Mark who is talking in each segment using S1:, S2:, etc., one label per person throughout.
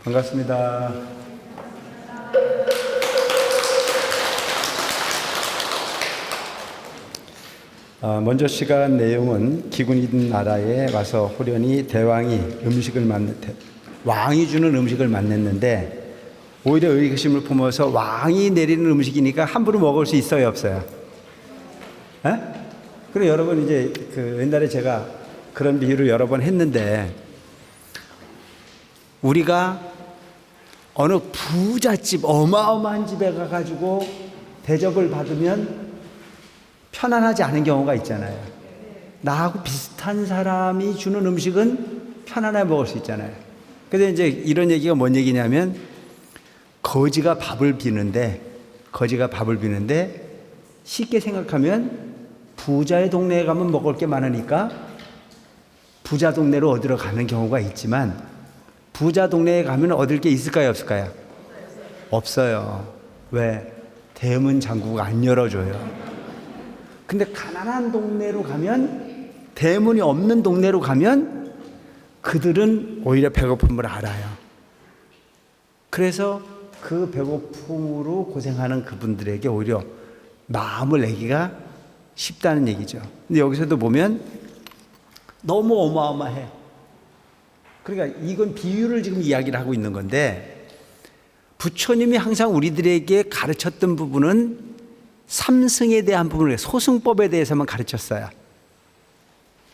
S1: 반갑습니다. 먼저 시간 내용은 기근이 있는 나라에 와서 호련히 대왕이 왕이 주는 음식을 만났는데, 오히려 의기심을 품어서 왕이 내리는 음식이니까 함부로 먹을 수 있어요, 없어요? 에? 그래, 여러분, 이제 옛날에 제가 그런 비유를 여러 번 했는데, 우리가 어느 부잣집, 어마어마한 집에 가가지고 대접을 받으면 편안하지 않은 경우가 있잖아요. 나하고 비슷한 사람이 주는 음식은 편안하게 먹을 수 있잖아요. 근데 이제 이런 얘기가 뭔 얘기냐면, 거지가 밥을 비는데 쉽게 생각하면 부자의 동네에 가면 먹을 게 많으니까 부자 동네로 얻으러 가는 경우가 있지만, 부자 동네에 가면 얻을 게 있을까요, 없을까요? 없어요. 왜? 대문 잠그고 안 열어줘요. 근데 가난한 동네로 가면, 대문이 없는 동네로 가면 그들은 오히려 배고픔을 알아요. 그래서 그 배고픔으로 고생하는 그분들에게 오히려 마음을 내기가 쉽다는 얘기죠. 근데 여기서도 보면 너무 어마어마해. 그러니까 이건 비유를 지금 이야기를 하고 있는 건데, 부처님이 항상 우리들에게 가르쳤던 부분은 삼승에 대한 부분을, 소승법에 대해서만 가르쳤어요.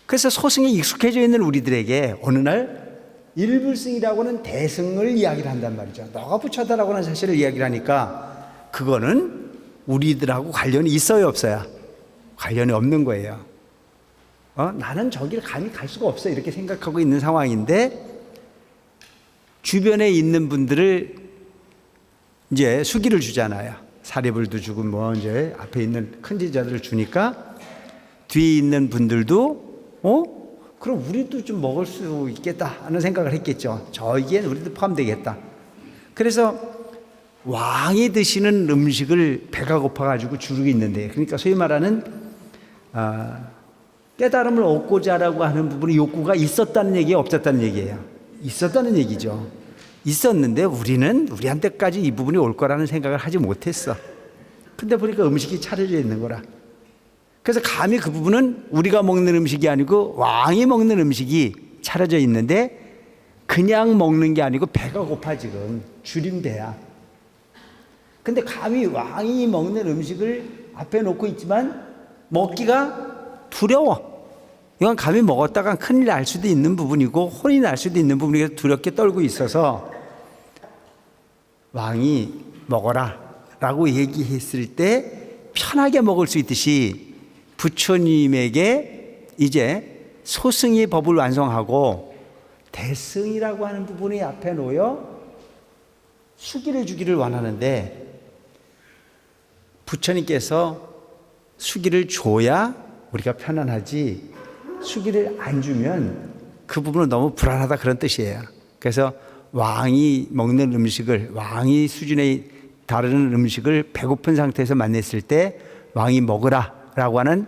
S1: 그래서 소승에 익숙해져 있는 우리들에게 어느 날 일불승이라고 하는 대승을 이야기를 한단 말이죠. 너가 부처다라고 하는 사실을 이야기를 하니까 그거는 우리들하고 관련이 있어요, 없어요? 관련이 없는 거예요. 나는 저기를 감히 갈 수가 없어, 이렇게 생각하고 있는 상황인데, 주변에 있는 분들을 이제 수기를 주잖아요. 사리불도 주고 이제 앞에 있는 큰 제자들을 주니까 뒤에 있는 분들도 그럼 우리도 좀 먹을 수 있겠다 하는 생각을 했겠죠. 저기엔 우리도 포함되겠다. 그래서 왕이 드시는 음식을 배가 고파가지고 주르고 있는데, 그러니까 소위 말하는 깨달음을 얻고자 하라고 하는 부분이 욕구가 있었다는 얘기예요, 없었다는 얘기예요? 있었다는 얘기죠. 있었는데 우리한테까지 이 부분이 올 거라는 생각을 하지 못했어. 근데 보니까 음식이 차려져 있는 거라. 그래서 감히 그 부분은 우리가 먹는 음식이 아니고 왕이 먹는 음식이 차려져 있는데, 그냥 먹는 게 아니고 배가 고파, 지금 줄임배야. 근데 감히 왕이 먹는 음식을 앞에 놓고 있지만 먹기가 두려워. 이건 감히 먹었다가 큰일 날 수도 있는 부분이고 혼이 날 수도 있는 부분이라서 두렵게 떨고 있어서, 왕이 먹어라 라고 얘기했을 때 편하게 먹을 수 있듯이, 부처님에게 이제 소승의 법을 완성하고 대승이라고 하는 부분이 앞에 놓여 수기를 주기를 원하는데, 부처님께서 수기를 줘야 우리가 편안하지, 수기를 안 주면 그 부분은 너무 불안하다, 그런 뜻이에요. 그래서 왕이 먹는 음식을, 왕이 수준에 다루는 음식을 배고픈 상태에서 만났을 때 왕이 먹으라 라고 하는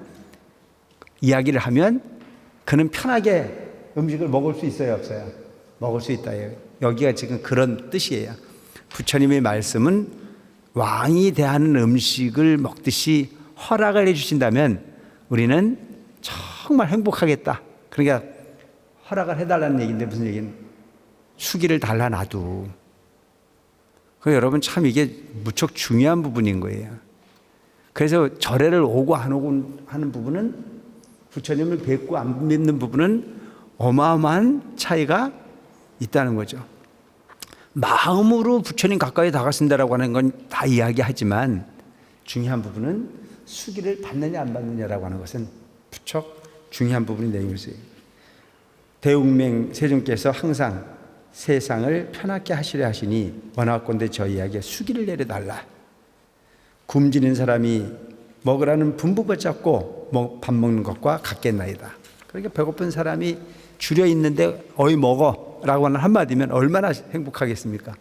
S1: 이야기를 하면 그는 편하게 음식을 먹을 수 있어요, 없어요? 먹을 수 있다. 여기가 지금 그런 뜻이에요. 부처님의 말씀은 왕이 대하는 음식을 먹듯이 허락을 해주신다면 우리는 정말 행복하겠다. 그러니까 허락을 해달라는 얘기인데, 무슨 얘기는? 수기를 달라 놔도. 여러분, 참 이게 무척 중요한 부분인 거예요. 그래서 절에를 오고 안 오고 하는 부분은, 부처님을 뵙고 안 뵙는 부분은 어마어마한 차이가 있다는 거죠. 마음으로 부처님 가까이 다가선다라고 하는 건 다 이야기하지만, 중요한 부분은 수기를 받느냐 안 받느냐라고 하는 것은 무척 중요한 부분이 되는 것이에요. 대웅맹 세존께서 항상 세상을 편하게 하시려 하시니 원하건대 저희에게 수기를 내려달라. 굶주린 사람이 먹으라는 분부 붙잡고 밥 먹는 것과 같겠나이다. 그러니까 배고픈 사람이 줄여 있는데 어이 먹어 라고 하는 한마디면 얼마나 행복하겠습니까?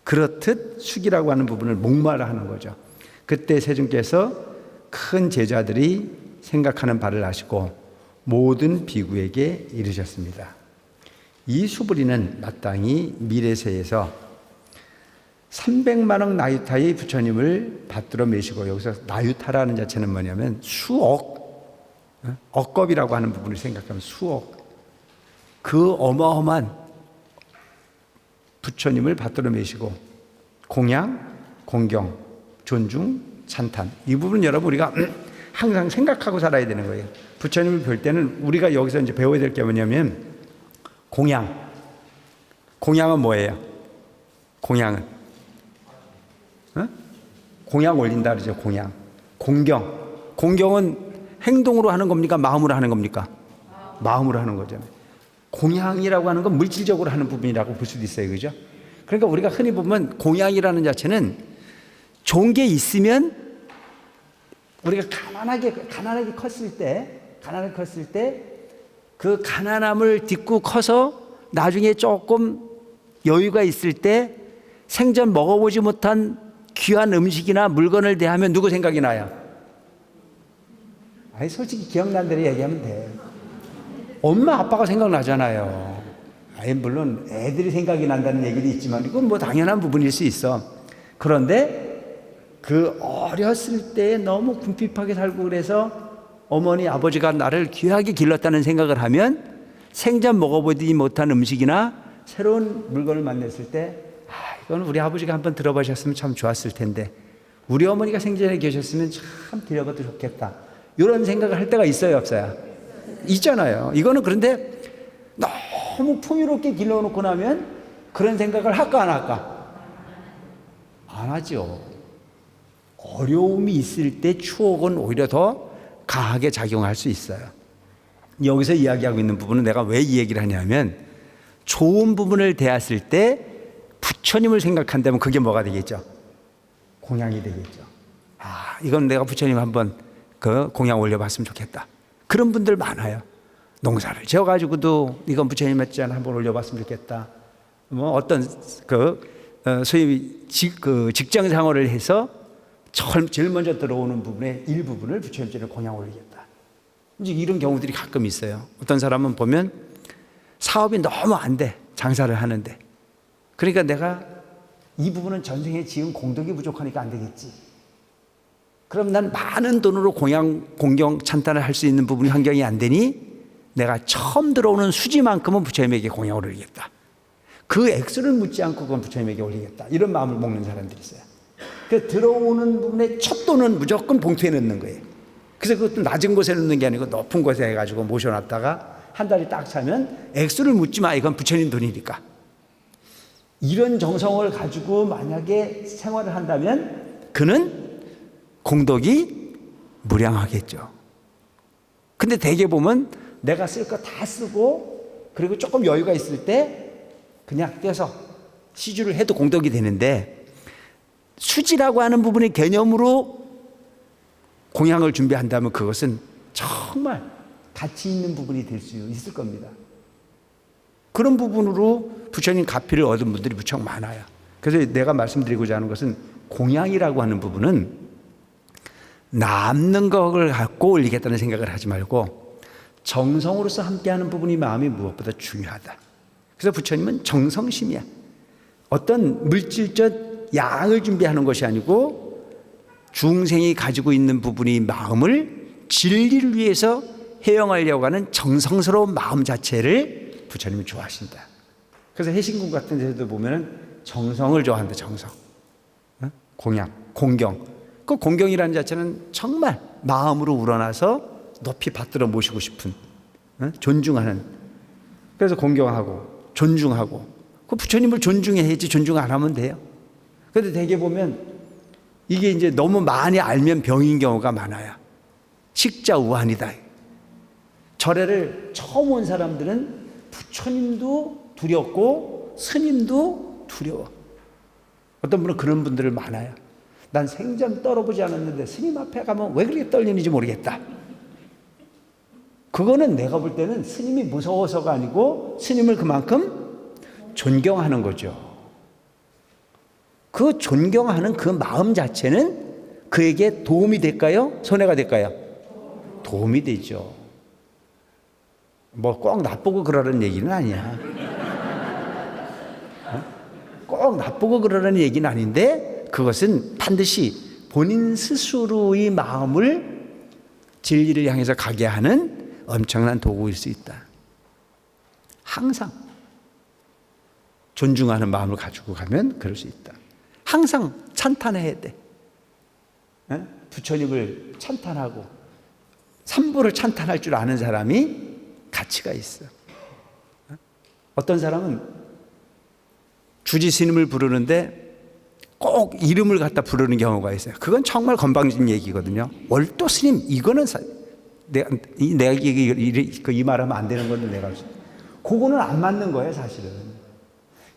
S1: 그렇듯 수기라고 하는 부분을 목마라 하는 거죠. 그때 세존께서 큰 제자들이 생각하는 바를 아시고 모든 비구에게 이르셨습니다. 이 수부리는 마땅히 미래세에서 300만억 나유타의 부처님을 받들어 메시고, 여기서 나유타라는 자체는 뭐냐면 수억, 억겁이라고 하는 부분을 생각하면 수억, 그 어마어마한 부처님을 받들어 메시고 공양, 공경, 존중, 찬탄, 이 부분은 여러분 우리가 항상 생각하고 살아야 되는 거예요. 부처님을 볼 때는 우리가 여기서 이제 배워야 될 게 뭐냐면 공양. 공양은 뭐예요? 공양은 공양 올린다 그러죠. 공양. 공경. 공경은 행동으로 하는 겁니까? 마음으로 하는 겁니까? 마음으로 하는 거잖아요. 공양이라고 하는 건 물질적으로 하는 부분이라고 볼 수도 있어요. 그죠? 그러니까 우리가 흔히 보면 공양이라는 자체는 좋은 게 있으면 우리가 가난하게 컸을 때 그 가난함을 딛고 커서 나중에 조금 여유가 있을 때 생전 먹어보지 못한 귀한 음식이나 물건을 대하면 누구 생각이 나요? 아니, 솔직히 기억난 대로 얘기하면 돼. 엄마 아빠가 생각나잖아요. 아니, 물론 애들이 생각이 난다는 얘기도 있지만 이건 뭐 당연한 부분일 수 있어. 그런데 그 어렸을 때 너무 궁핍하게 살고 그래서 어머니 아버지가 나를 귀하게 길렀다는 생각을 하면 생전 먹어보지 못한 음식이나 새로운 물건을 만났을 때 이건 우리 아버지가 한번 들어보셨으면 참 좋았을 텐데, 우리 어머니가 생전에 계셨으면 참 드려봐도 좋겠다, 이런 생각을 할 때가 있어요, 없어요? 있잖아요. 이거는 그런데 너무 풍요롭게 길러놓고 나면 그런 생각을 할까 안 할까? 안 하죠. 어려움이 있을 때 추억은 오히려 더 강하게 작용할 수 있어요. 여기서 이야기하고 있는 부분은 내가 왜 이 얘기를 하냐면, 좋은 부분을 대했을 때 부처님을 생각한다면 그게 뭐가 되겠죠? 공양이 되겠죠. 이건 내가 부처님 한번 그 공양 올려봤으면 좋겠다, 그런 분들 많아요. 농사를 지어가지고도 이건 부처님 했잖아, 한번 올려봤으면 좋겠다. 뭐 어떤 소위 직장 생활을 해서 제일 먼저 들어오는 부분의 일부분을 부처님께 공양 올리겠다. 이제 이런 경우들이 가끔 있어요. 어떤 사람은 보면 사업이 너무 안 돼, 장사를 하는데. 그러니까 내가 이 부분은 전생에 지은 공덕이 부족하니까 안 되겠지. 그럼 난 많은 돈으로 공양, 공경, 찬탄을 할 수 있는 부분이 환경이 안 되니 내가 처음 들어오는 수지만큼은 부처님에게 공양을 올리겠다. 그 액수를 묻지 않고 그건 부처님에게 올리겠다, 이런 마음을 먹는 사람들이 있어요. 그 들어오는 부분에 첫 돈은 무조건 봉투에 넣는 거예요. 그래서 그것도 낮은 곳에 넣는 게 아니고 높은 곳에 해가지고 모셔놨다가 한 달이 딱 차면 액수를 묻지 마, 이건 부처님 돈이니까. 이런 정성을 가지고 만약에 생활을 한다면 그는 공덕이 무량하겠죠. 근데 대개 보면 내가 쓸 거 다 쓰고 그리고 조금 여유가 있을 때 그냥 떼서 시주를 해도 공덕이 되는데, 수지라고 하는 부분의 개념으로 공양을 준비한다면 그것은 정말 가치 있는 부분이 될 수 있을 겁니다. 그런 부분으로 부처님 가피를 얻은 분들이 무척 많아요. 그래서 내가 말씀드리고자 하는 것은, 공양이라고 하는 부분은 남는 것을 갖고 올리겠다는 생각을 하지 말고 정성으로서 함께하는 부분이 마음이 무엇보다 중요하다. 그래서 부처님은 정성심이야. 어떤 물질적 양을 준비하는 것이 아니고 중생이 가지고 있는 부분이 마음을 진리를 위해서 해영하려고 하는 정성스러운 마음 자체를 부처님이 좋아하신다. 그래서 해신궁 같은 데도 보면은 정성을 좋아한다. 정성, 공양, 공경. 그 공경이라는 자체는 정말 마음으로 우러나서 높이 받들어 모시고 싶은, 존중하는. 그래서 공경하고 존중하고, 그 부처님을 존중해야지 존중 안 하면 돼요. 그런데 대개 보면 이게 이제 너무 많이 알면 병인 경우가 많아요. 식자우한이다. 절에를 처음 온 사람들은 부처님도 두렵고 스님도 두려워. 어떤 분은 그런 분들을 많아요. 난 생전 떨어보지 않았는데 스님 앞에 가면 왜 그렇게 떨리는지 모르겠다. 그거는 내가 볼 때는 스님이 무서워서가 아니고 스님을 그만큼 존경하는 거죠. 그 존경하는 그 마음 자체는 그에게 도움이 될까요? 손해가 될까요? 도움이 되죠. 뭐 꼭 나쁘고 그러는 얘기는 아니야. 꼭 나쁘고 그러라는 얘기는 아닌데 그것은 반드시 본인 스스로의 마음을 진리를 향해서 가게 하는 엄청난 도구일 수 있다. 항상 존중하는 마음을 가지고 가면 그럴 수 있다. 항상 찬탄해야 돼. 부처님을 찬탄하고 삼부를 찬탄할 줄 아는 사람이 가치가 있어. 어떤 사람은 주지스님을 부르는데 꼭 이름을 갖다 부르는 경우가 있어요. 그건 정말 건방진 얘기거든요. 월도스님 이거는 내가 이 말하면 안 되는 건데 내가 그거는 안 맞는 거예요 사실은.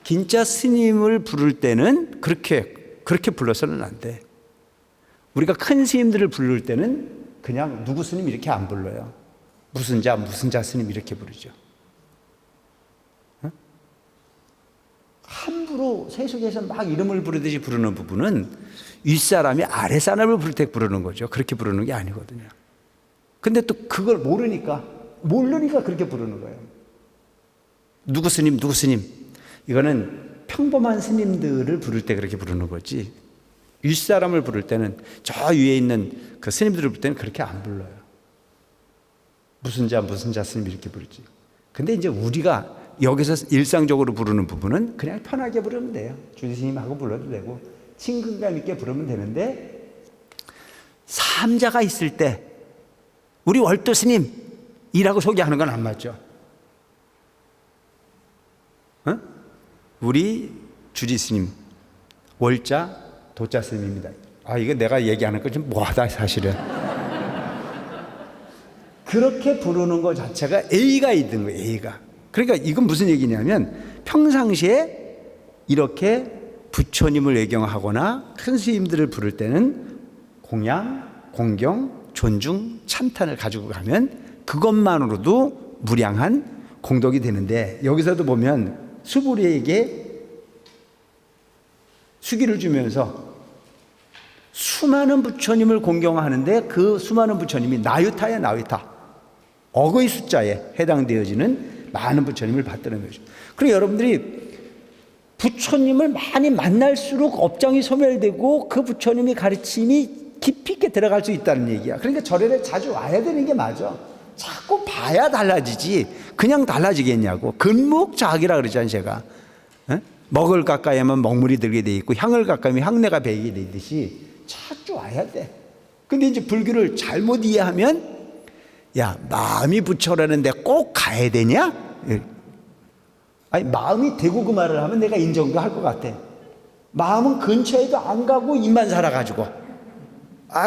S1: 진짜 스님을 부를 때는 그렇게 불러서는 안 돼. 우리가 큰 스님들을 부를 때는 그냥 누구 스님 이렇게 안 불러요. 무슨 자 스님 이렇게 부르죠. 함부로 세속에서 막 이름을 부르듯이 부르는 부분은 윗사람이 아랫사람을 부를 때 부르는 거죠. 그렇게 부르는 게 아니거든요. 근데 또 그걸 모르니까 그렇게 부르는 거예요. 누구 스님. 이거는 평범한 스님들을 부를 때 그렇게 부르는 거지. 윗사람을 부를 때는 저 위에 있는 그 스님들을 부를 때는 그렇게 안 불러요. 무슨 자 스님 이렇게 부르지. 근데 이제 우리가 여기서 일상적으로 부르는 부분은 그냥 편하게 부르면 돼요. 주지스님하고 불러도 되고 친근감 있게 부르면 되는데 삼자가 있을 때 우리 월도스님이라고 소개하는 건 안 맞죠. 우리 주지스님 월자 도자 스님입니다. 이거 내가 얘기하는 거 좀 뭐하다 사실은. 그렇게 부르는 것 자체가 A가 있는 거예요. A가. 그러니까 이건 무슨 얘기냐면 평상시에 이렇게 부처님을 외경하거나 큰 스님들을 부를 때는 공양, 공경, 존중, 찬탄을 가지고 가면 그것만으로도 무량한 공덕이 되는데 여기서도 보면 수부리에게 수기를 주면서 수많은 부처님을 공경하는데 그 수많은 부처님이 나유타야 나유타. 억의 숫자에 해당되어지는 많은 부처님을 받드는 거죠. 그리고 여러분들이 부처님을 많이 만날수록 업장이 소멸되고 그 부처님의 가르침이 깊이 있게 들어갈 수 있다는 얘기야. 그러니까 절에 자주 와야 되는 게 맞아. 자꾸 봐야 달라지지 그냥 달라지겠냐고. 근묵자학이라 그러잖아요 제가. 먹을 가까이 하면 먹물이 들게 돼 있고 향을 가까이 하면 향내가 배이게 돼 있듯이 자주 와야 돼. 근데 이제 불교를 잘못 이해하면 야 마음이 부처라는데 꼭 가야 되냐? 아니 마음이 되고 그 말을 하면 내가 인정도 할 것 같아. 마음은 근처에도 안 가고 입만 살아가지고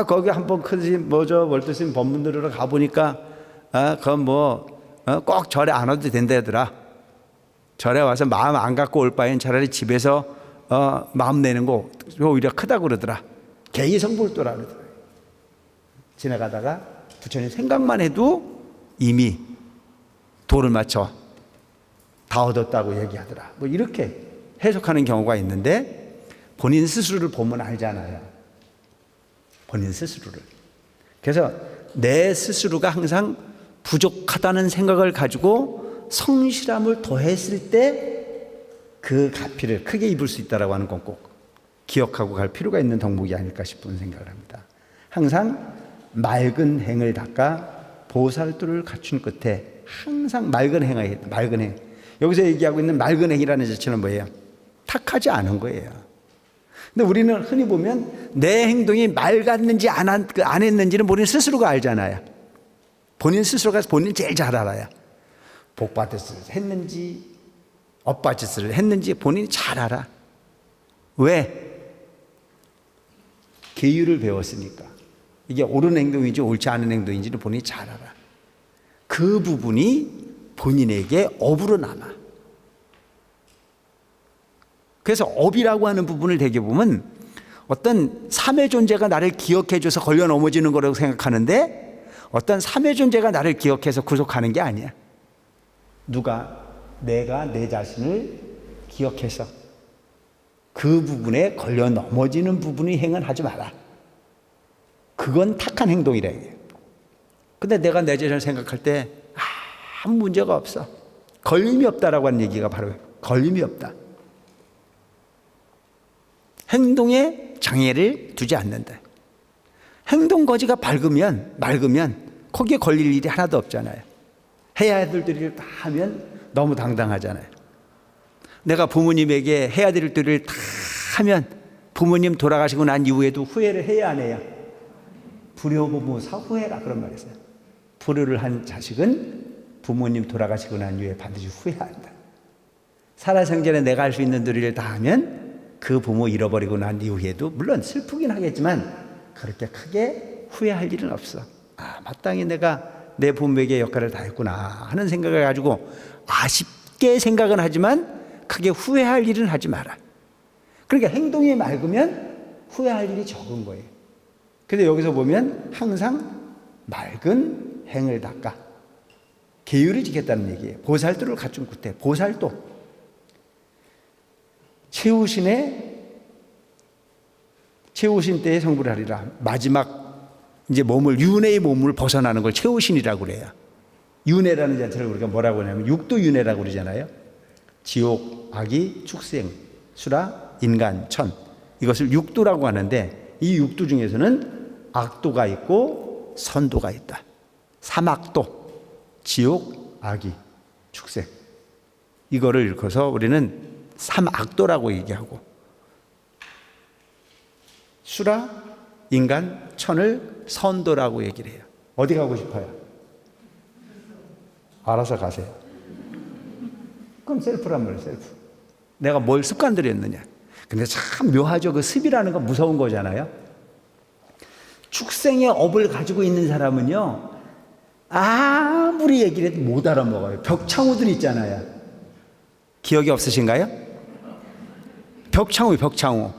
S1: 거기 한번 큰 월도스님 법문 들으러 가보니까 그건 꼭 절에 안 와도 된다더라. 절에 와서 마음 안 갖고 올 바엔 차라리 집에서 마음 내는 거 오히려 크다고 그러더라. 개의성불도라 그러더라. 지나가다가 부처님 생각만 해도 이미 도를 맞춰 다 얻었다고 얘기하더라. 이렇게 해석하는 경우가 있는데 본인 스스로를 보면 알잖아요. 본인 스스로를. 그래서 내 스스로가 항상 부족하다는 생각을 가지고 성실함을 더했을 때 그 가피를 크게 입을 수 있다고 하는 건 꼭 기억하고 갈 필요가 있는 덕목이 아닐까 싶은 생각을 합니다. 항상 맑은 행을 닦아 보살도를 갖춘 끝에 항상 맑은 행. 여기서 얘기하고 있는 맑은 행이라는 자체는 뭐예요? 탁하지 않은 거예요. 근데 우리는 흔히 보면 내 행동이 맑았는지 안 했는지는 본인 스스로가 알잖아요. 본인 스스로가 본인 제일 잘 알아요. 복받을 짓을 했는지 엇받을 짓을 했는지 본인이 잘 알아. 왜? 계율을 배웠으니까. 이게 옳은 행동인지 옳지 않은 행동인지는 본인이 잘 알아. 그 부분이 본인에게 업으로 남아. 그래서 업이라고 하는 부분을 되게 보면 어떤 삼의 존재가 나를 기억해줘서 걸려 넘어지는 거라고 생각하는데 어떤 삼의 존재가 나를 기억해서 구속하는 게 아니야. 내가 내 자신을 기억해서 그 부분에 걸려 넘어지는 부분의 행은 하지 마라. 그건 탁한 행동이라 해요. 근데 내가 내 자신을 생각할 때 아무 문제가 없어. 걸림이 없다라고 하는 얘기가 바로 걸림이 없다. 행동에 장애를 두지 않는다. 행동 거지가 맑으면 거기에 걸릴 일이 하나도 없잖아요. 해야 될 일을 다 하면 너무 당당하잖아요. 내가 부모님에게 해야 될 일을 다 하면 부모님 돌아가시고 난 이후에도 후회를 해야 안 해요? 불효부모 사후회라 그런 말이 있어요. 불효를 한 자식은 부모님 돌아가시고 난 이후에 반드시 후회한다. 살아생전에 내가 할 수 있는 일을 다 하면 그 부모 잃어버리고 난 이후에도 물론 슬프긴 하겠지만 그렇게 크게 후회할 일은 없어. 마땅히 내가 내 부모에게 역할을 다 했구나 하는 생각을 가지고 아쉽게 생각은 하지만 크게 후회할 일은 하지 마라. 그러니까 행동이 맑으면 후회할 일이 적은 거예요. 그래서 여기서 보면 항상 맑은 행을 닦아 계율을 지켰다는 얘기예요. 보살도를 갖춘 구태. 보살도 채우신 때에 성불을 하리라. 마지막 이제 윤회의 몸을 벗어나는 걸 채우신이라고 그래요. 윤회라는 자체를 우리가 뭐라고 하냐면 육도윤회라고 그러잖아요. 지옥, 악이, 축생, 수라, 인간, 천, 이것을 육도라고 하는데 이 육도 중에서는 악도가 있고 선도가 있다. 삼악도, 지옥, 악이, 축생, 이거를 일컬어서 우리는 삼악도라고 얘기하고 수라, 인간, 천을 선도라고 얘기를 해요. 어디 가고 싶어요? 알아서 가세요. 그럼 셀프란 말이에요. 셀프. 내가 뭘 습관들였느냐. 근데 참 묘하죠. 그 습이라는 건 무서운 거잖아요. 축생의 업을 가지고 있는 사람은요, 아무리 얘기를 해도 못 알아먹어요. 벽창우들 있잖아요. 기억이 없으신가요? 벽창우.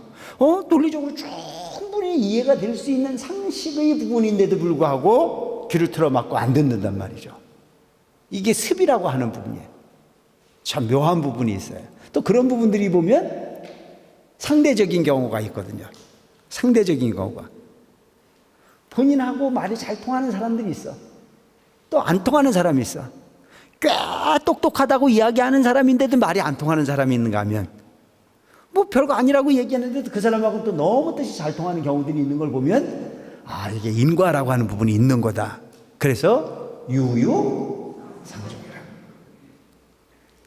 S1: 논리적으로 충분히 이해가 될 수 있는 상식의 부분인데도 불구하고 귀를 틀어막고 안 듣는단 말이죠. 이게 습이라고 하는 부분이에요. 참 묘한 부분이 있어요. 또 그런 부분들이 보면 상대적인 경우가 있거든요. 상대적인 경우가. 본인하고 말이 잘 통하는 사람들이 있어. 또 안 통하는 사람이 있어. 꽤 똑똑하다고 이야기하는 사람인데도 말이 안 통하는 사람이 있는가 하면 뭐 별거 아니라고 얘기하는데도 그 사람하고 또 너무 뜻이 잘 통하는 경우들이 있는 걸 보면 이게 인과라고 하는 부분이 있는 거다. 그래서 유유상종이라.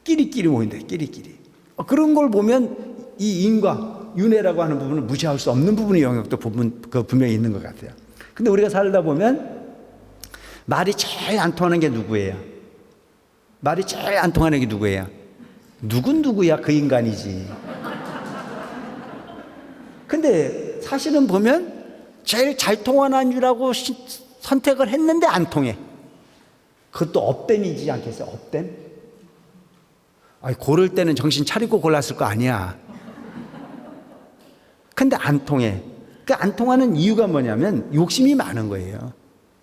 S1: 끼리끼리 모인다. 끼리끼리. 그런 걸 보면 이 인과, 윤회라고 하는 부분을 무시할 수 없는 부분의 영역도 분명히 있는 것 같아요. 근데 우리가 살다 보면 말이 제일 안 통하는 게 누구예요? 말이 제일 안 통하는 게 누구예요? 누구야? 그 인간이지. 근데 사실은 보면 제일 잘 통하는 주라고 선택을 했는데 안 통해. 그것도 업됨이지 않겠어요? 업됨? 고를 때는 정신 차리고 골랐을 거 아니야. 근데 안 통해. 그 안 통하는 이유가 뭐냐면 욕심이 많은 거예요.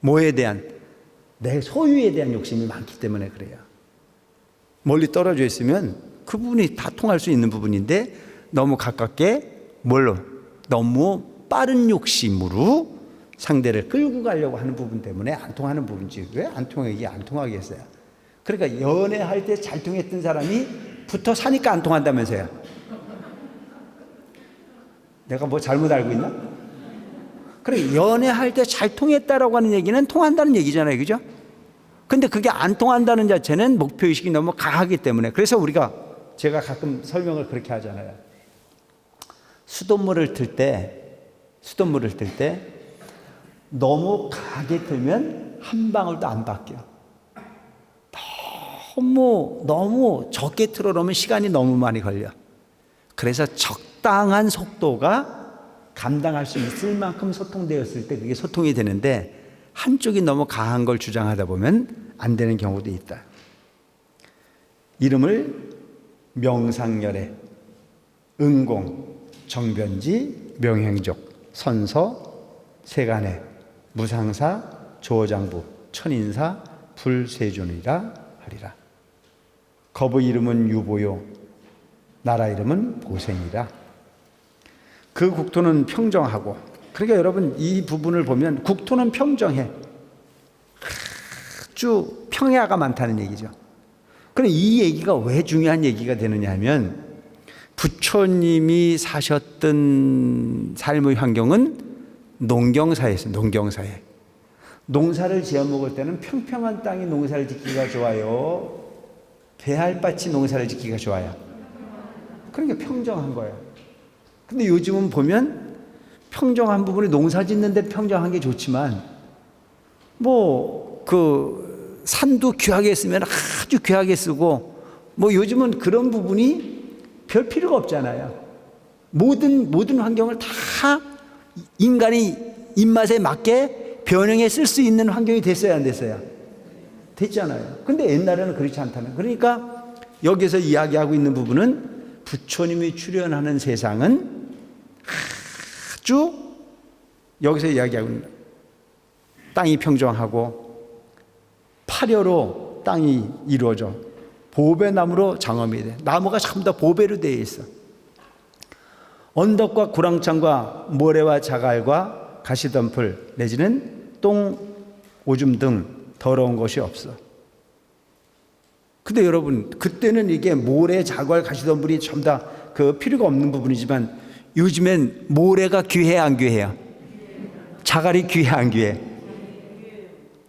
S1: 뭐에 대한? 내 소유에 대한 욕심이 많기 때문에 그래요. 멀리 떨어져 있으면 그 부분이 다 통할 수 있는 부분인데 너무 가깝게 너무 빠른 욕심으로 상대를 끌고 가려고 하는 부분 때문에 안 통하는 부분이지. 왜 안 통하게 안 통하겠어요? 그러니까 연애할 때 잘 통했던 사람이 붙어 사니까 안 통한다면서요. 내가 뭐 잘못 알고 있나? 그래, 연애할 때 잘 통했다라고 하는 얘기는 통한다는 얘기잖아요. 그죠? 근데 그게 안 통한다는 자체는 목표의식이 너무 강하기 때문에. 그래서 제가 가끔 설명을 그렇게 하잖아요. 수돗물을 틀 때 너무 강하게 틀면 한 방울도 안 바뀌어. 너무 적게 틀어놓으면 시간이 너무 많이 걸려. 그래서 적당한 속도가 감당할 수 있을 만큼 소통되었을 때 그게 소통이 되는데 한쪽이 너무 강한 걸 주장하다 보면 안 되는 경우도 있다. 이름을 명상열애, 응공, 정변지, 명행족, 선서, 세간해, 무상사, 조장부, 천인사, 불세존이라 하리라. 거부 이름은 유보요, 나라 이름은 보생이라. 그 국토는 평정하고. 그러니까 여러분 이 부분을 보면 국토는 평정해. 아주 평야가 많다는 얘기죠. 그럼 이 얘기가 왜 중요한 얘기가 되느냐 하면 부처님이 사셨던 삶의 환경은 농경사회였어요. 농경사회. 농사를 지어 먹을 때는 평평한 땅이 농사를 짓기가 좋아요, 배알밭이 농사를 짓기가 좋아요? 그러니까 평정한 거예요. 근데 요즘은 보면 평정한 부분이 농사 짓는데 평정한 게 좋지만 그 산도 귀하게 쓰면 아주 귀하게 쓰고 요즘은 그런 부분이 별 필요가 없잖아요. 모든 환경을 다 인간이 입맛에 맞게 변형해 쓸 수 있는 환경이 됐어요, 안 됐어요? 됐잖아요. 근데 옛날에는 그렇지 않다는. 그러니까 여기서 이야기하고 있는 부분은 부처님이 출현하는 세상은 아주 여기서 이야기하고 있는 땅이 평정하고 파려로 땅이 이루어져 보배나무로 장엄이 돼. 나무가 전부 다 보배로 되어 있어. 언덕과 구랑창과 모래와 자갈과 가시덤불 내지는 똥, 오줌 등 더러운 것이 없어. 근데 여러분, 그때는 이게 모래, 자갈, 가시덤불이 전부 다 그 필요가 없는 부분이지만 요즘엔 모래가 귀해, 안 귀해요? 자갈이 귀해, 안 귀해?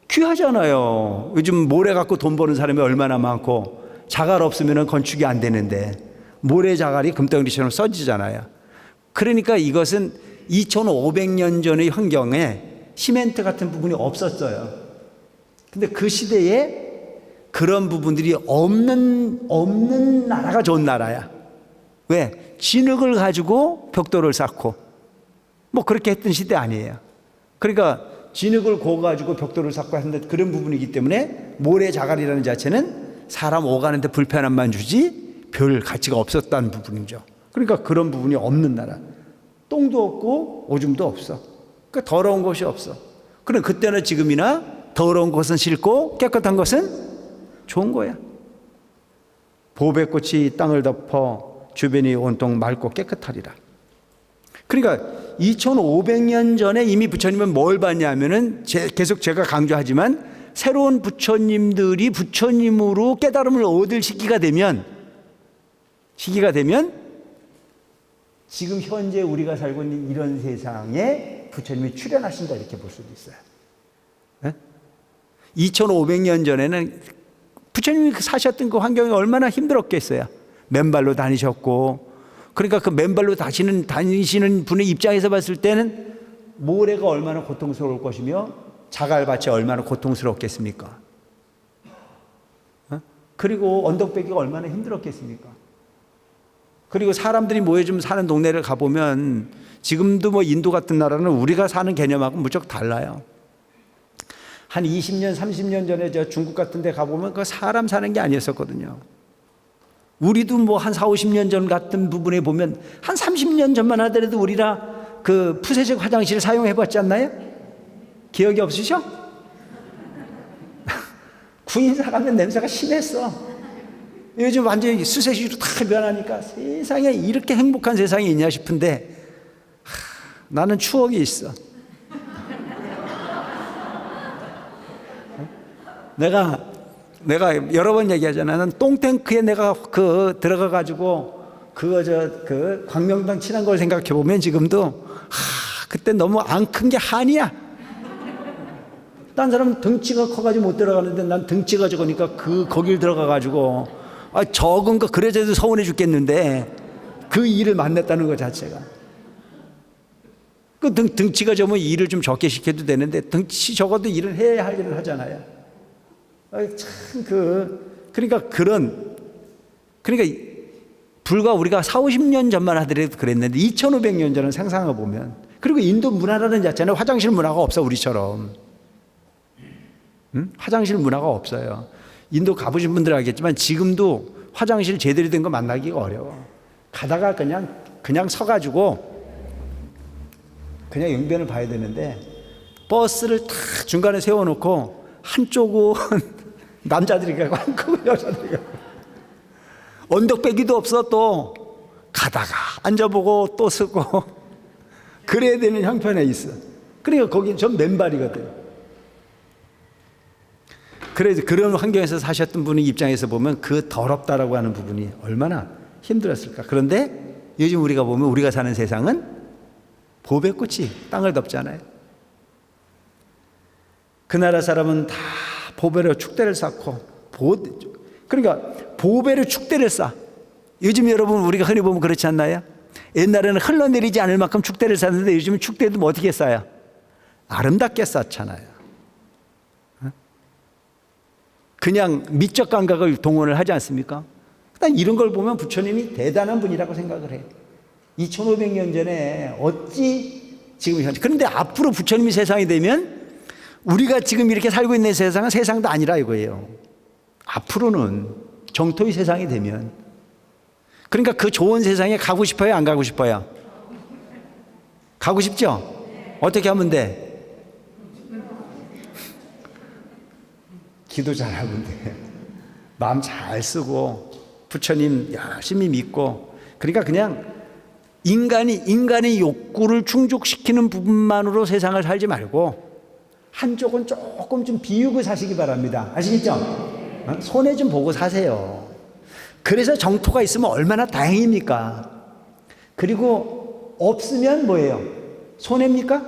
S1: 귀하잖아요. 요즘 모래 갖고 돈 버는 사람이 얼마나 많고 자갈 없으면 건축이 안 되는데 모래 자갈이 금덩어리처럼 써지잖아요. 그러니까 이것은 2500년 전의 환경에 시멘트 같은 부분이 없었어요. 근데 그 시대에 그런 부분들이 없는 나라가 좋은 나라야. 왜? 진흙을 가지고 벽돌을 쌓고 그렇게 했던 시대 아니에요. 그러니까 진흙을 고가지고 벽돌을 쌓고 하는데 그런 부분이기 때문에 모래 자갈이라는 자체는 사람 오가는데 불편함만 주지 별 가치가 없었다는 부분이죠. 그러니까 그런 부분이 없는 나라. 똥도 없고 오줌도 없어. 그러니까 더러운 것이 없어. 그럼 그때나 지금이나 더러운 것은 싫고 깨끗한 것은 좋은 거야. 보배꽃이 땅을 덮어 주변이 온통 맑고 깨끗하리라. 그러니까 2500년 전에 이미 부처님은 뭘 봤냐면은 계속 제가 강조하지만 새로운 부처님들이 부처님으로 깨달음을 얻을 시기가 되면 지금 현재 우리가 살고 있는 이런 세상에 부처님이 출현하신다 이렇게 볼 수도 있어요. 네? 2500년 전에는 부처님이 사셨던 그 환경이 얼마나 힘들었겠어요. 맨발로 다니셨고, 그러니까 그 맨발로 다니시는 분의 입장에서 봤을 때는 모래가 얼마나 고통스러울 것이며 자갈밭이 얼마나 고통스럽겠습니까? 그리고 언덕배기가 얼마나 힘들었겠습니까? 그리고 사람들이 모여 좀 사는 동네를 가보면 지금도 인도 같은 나라는 우리가 사는 개념하고 무척 달라요. 한 20년, 30년 전에 저 중국 같은 데 가보면 그 사람 사는 게 아니었었거든요. 우리도 한 4, 50년 전 같은 부분에 보면 한 30년 전만 하더라도 우리가 그 푸세식 화장실을 사용해 봤지 않나요? 기억이 없으셔? 구인사 가면 냄새가 심했어. 요즘 완전히 수세식으로 다 변하니까 세상에 이렇게 행복한 세상이 있냐 싶은데 나는 추억이 있어. 내가 여러 번 얘기하잖아. 난 똥탱크에 내가 들어가가지고 그 광명당 친한 걸 생각해 보면 지금도 그때 너무 안 큰 게 한이야. 딴 사람은 등치가 커가지고 못 들어가는데 난 등치가 적으니까 거길 들어가가지고 적은 거 그래도 서운해 죽겠는데 그 일을 만났다는 것 자체가. 그 등치가 적으면 일을 좀 적게 시켜도 되는데 등치 적어도 일을 해야 할 일을 하잖아요. 그러니까 불과 우리가 4, 50년 전만 하더라도 그랬는데 2500년 전은 상상해 보면, 그리고 인도 문화라는 자체는 화장실 문화가 없어. 우리처럼 화장실 문화가 없어요. 인도 가보신 분들 알겠지만 지금도 화장실 제대로 된 거 만나기가 어려워. 가다가 그냥 서가지고 그냥 용변을 봐야 되는데 버스를 탁 중간에 세워놓고 한쪽은 남자들이 가고 한쪽은 여자들이 가고 언덕배기도 없어. 또 가다가 앉아보고 또 쓰고 그래야 되는 형편에 있어. 그러니까 거긴 전 맨발이거든. 그래서 그런 환경에서 사셨던 분의 입장에서 보면 그 더럽다라고 하는 부분이 얼마나 힘들었을까? 그런데 요즘 우리가 보면 우리가 사는 세상은 보배 꽃이 땅을 덮잖아요. 그 나라 사람은 다 보배로 축대를 쌓고, 그러니까 보배로 축대를 쌓아. 요즘 여러분 우리가 흔히 보면 그렇지 않나요? 옛날에는 흘러내리지 않을 만큼 축대를 쌓는데 요즘은 축대도 뭐 어떻게 쌓아요? 아름답게 쌓잖아요. 그냥 미적 감각을 동원을 하지 않습니까? 일단 이런 걸 보면 부처님이 대단한 분이라고 생각을 해요. 2500년 전에 어찌 지금 현재, 그런데 앞으로 부처님이 세상이 되면 우리가 지금 이렇게 살고 있는 세상은 세상도 아니라 이거예요. 앞으로는 정토의 세상이 되면, 그러니까 그 좋은 세상에 가고 싶어요, 안 가고 싶어요? 가고 싶죠? 어떻게 하면 돼? 기도 잘하면 돼. 마음 잘 쓰고 부처님 열심히 믿고, 그러니까 그냥 인간의 욕구를 충족시키는 부분만으로 세상을 살지 말고 한쪽은 조금 좀 비우고 사시기 바랍니다. 아시겠죠? 손해 좀 보고 사세요. 그래서 정토가 있으면 얼마나 다행입니까? 그리고 없으면 뭐예요? 손해입니까?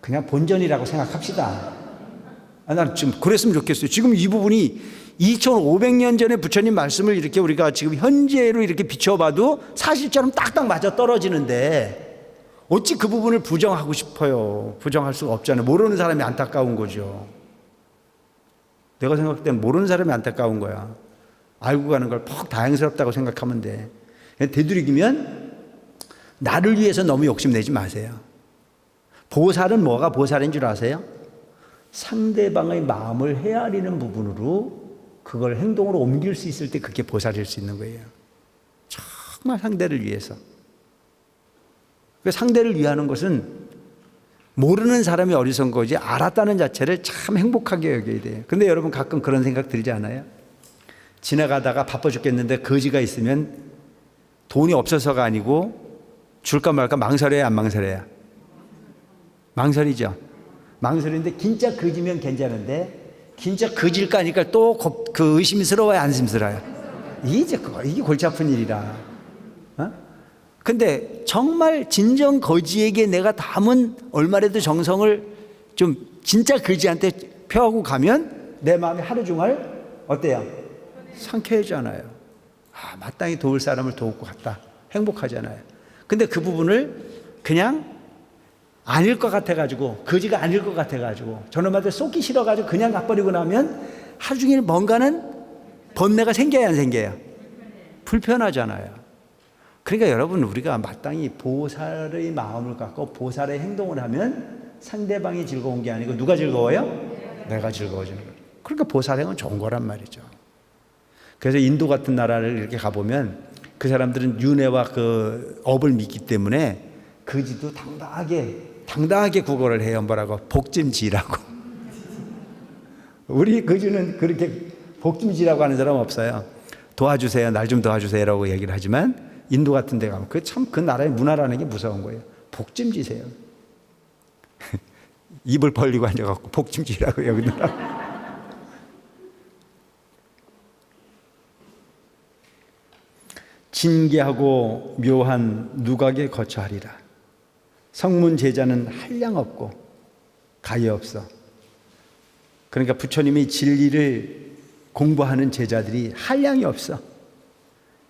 S1: 그냥 본전이라고 생각합시다. 난 지금 그랬으면 좋겠어요. 지금 이 부분이 2500년 전에 부처님 말씀을 이렇게 우리가 지금 현재로 이렇게 비춰봐도 사실처럼 딱딱 맞아 떨어지는데 어찌 그 부분을 부정하고 싶어요? 부정할 수가 없잖아요. 모르는 사람이 안타까운 거죠. 내가 생각할 땐 모르는 사람이 안타까운 거야. 알고 가는 걸 퍽 다행스럽다고 생각하면 돼. 되도록이면 나를 위해서 너무 욕심내지 마세요. 보살은 뭐가 보살인 줄 아세요? 상대방의 마음을 헤아리는 부분으로 그걸 행동으로 옮길 수 있을 때 그게 보살일 수 있는 거예요. 정말 상대를 위해서. 상대를 위하는 것은 모르는 사람이 어리석은 거지 알았다는 자체를 참 행복하게 여겨야 돼요. 근데 여러분 가끔 그런 생각 들지 않아요? 지나가다가 바빠 죽겠는데 거지가 있으면 돈이 없어서가 아니고 줄까 말까 망설여야 안 망설여야? 망설이죠. 망설이는데 진짜 거지면 괜찮은데 진짜 거지일까 하니까 또 그 의심스러워요, 안심스러워요? 이게 골치 아픈 일이라. 근데 정말 진정 거지에게 내가 담은 얼마라도 정성을 좀 진짜 거지한테 표하고 가면 내 마음이 하루 종일 어때요? 상쾌해지잖아요. 마땅히 도울 사람을 도우고 갔다. 행복하잖아요. 근데 그 부분을 그냥 아닐 것 같아가지고, 거지가 아닐 것 같아가지고, 저놈한테 쏟기 싫어가지고 그냥 가버리고 나면 하루 종일 뭔가는 번뇌가 생겨야 안 생겨요? 불편하잖아요. 그러니까 여러분 우리가 마땅히 보살의 마음을 갖고 보살의 행동을 하면 상대방이 즐거운 게 아니고 누가 즐거워요? 내가 즐거워지는 거예요. 그러니까 보살행은 좋은 거란 말이죠. 그래서 인도 같은 나라를 이렇게 가보면 그 사람들은 윤회와 그 업을 믿기 때문에 거지도 당당하게 구걸을 해요. 뭐라고? 복짐지라고. 우리 거지는 그렇게 복짐지라고 하는 사람 없어요. 도와주세요, 날 좀 도와주세요라고 얘기를 하지만 인도 같은 데 가면 그 나라의 문화라는 게 무서운 거예요. 복짐지세요. 입을 벌리고 앉아갖고 복짐지라고 여기더라고. 진귀하고 묘한 누각에 거처하리라. 성문 제자는 한량 없고 가히 없어. 그러니까 부처님이 진리를 공부하는 제자들이 한량이 없어.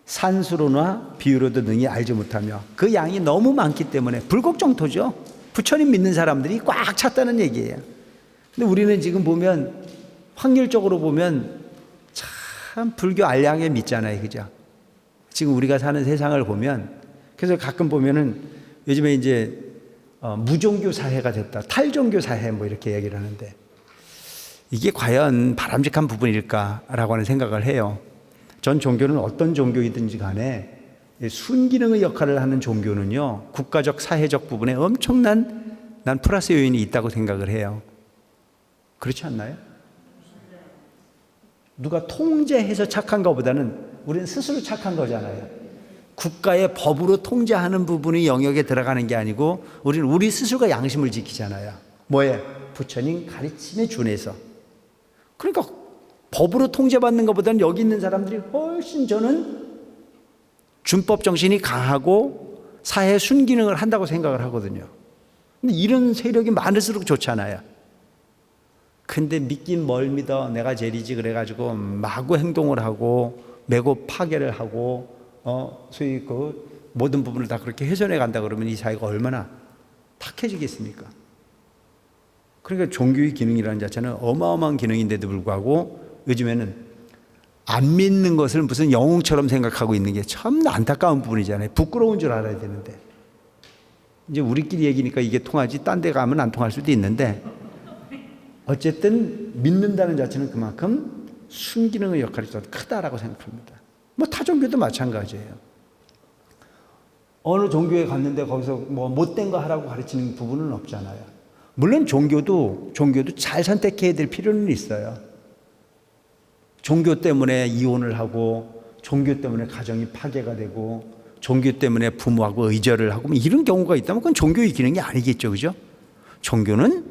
S1: 산수로나 비유로도 능히 알지 못하며 그 양이 너무 많기 때문에 불국정토죠. 부처님 믿는 사람들이 꽉 찼다는 얘기예요. 근데 우리는 지금 보면 확률적으로 보면 참 불교 알량에 믿잖아요. 그죠? 지금 우리가 사는 세상을 보면, 그래서 가끔 보면은 요즘에 이제 무종교 사회가 됐다, 탈종교 사회 뭐 이렇게 얘기를 하는데 이게 과연 바람직한 부분일까라고 하는 생각을 해요. 전 종교는 어떤 종교이든지 간에 순기능의 역할을 하는 종교는요, 국가적 사회적 부분에 엄청난 난 플러스 요인이 있다고 생각을 해요. 그렇지 않나요? 누가 통제해서 착한 것보다는 우리는 스스로 착한 거잖아요. 국가의 법으로 통제하는 부분이 영역에 들어가는 게 아니고 우리는 우리 스스로가 양심을 지키잖아요. 뭐에? 부처님 가르침에 준해서. 그러니까 법으로 통제받는 것보다는 여기 있는 사람들이 훨씬 저는 준법 정신이 강하고 사회 순기능을 한다고 생각을 하거든요. 근데 이런 세력이 많을수록 좋잖아요. 근데 믿긴 뭘 믿어? 내가 제일이지 그래가지고 마구 행동을 하고 매고 파괴를 하고 소위 그 모든 부분을 다 그렇게 훼손해 간다 그러면 이 사회가 얼마나 탁해지겠습니까? 그러니까 종교의 기능이라는 자체는 어마어마한 기능인데도 불구하고 요즘에는 안 믿는 것을 무슨 영웅처럼 생각하고 있는 게 참 안타까운 부분이잖아요. 부끄러운 줄 알아야 되는데. 이제 우리끼리 얘기니까 이게 통하지 딴 데 가면 안 통할 수도 있는데 어쨌든 믿는다는 자체는 그만큼 순기능의 역할이 더 크다라고 생각합니다. 뭐 타 종교도 마찬가지예요. 어느 종교에 갔는데 거기서 뭐 못된 거 하라고 가르치는 부분은 없잖아요. 물론 종교도 잘 선택해야 될 필요는 있어요. 종교 때문에 이혼을 하고 종교 때문에 가정이 파괴가 되고 종교 때문에 부모하고 의절을 하고 이런 경우가 있다면 그건 종교의 기능이 아니겠죠. 그죠? 종교는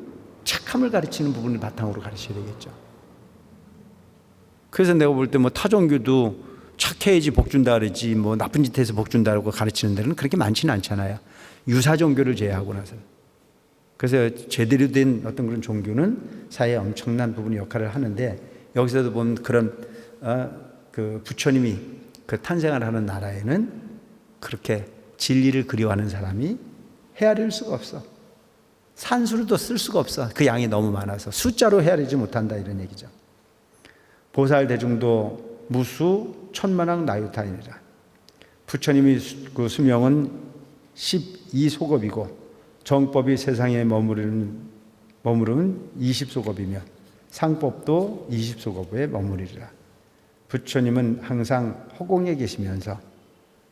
S1: 착함을 가르치는 부분을 바탕으로 가르쳐야 되겠죠. 그래서 내가 볼 때 뭐 타종교도 착해야지 복 준다 그러지 뭐 나쁜 짓 해서 복 준다고 가르치는 데는 그렇게 많지는 않잖아요. 유사 종교를 제외하고 나서. 그래서 제대로 된 어떤 그런 종교는 사회에 엄청난 부분의 역할을 하는데 여기서도 보면 그런 그 부처님이 그 탄생을 하는 나라에는 그렇게 진리를 그리워하는 사람이 헤아릴 수가 없어. 산수로도 쓸 수가 없어. 그 양이 너무 많아서 숫자로 헤아리지 못한다 이런 얘기죠. 보살 대중도 무수 천만왕 나유타이니라. 부처님이 그 수명은 12소겁이고 정법이 세상에 머무르는 20소겁이며 상법도 20소겁에 머무르리라. 부처님은 항상 허공에 계시면서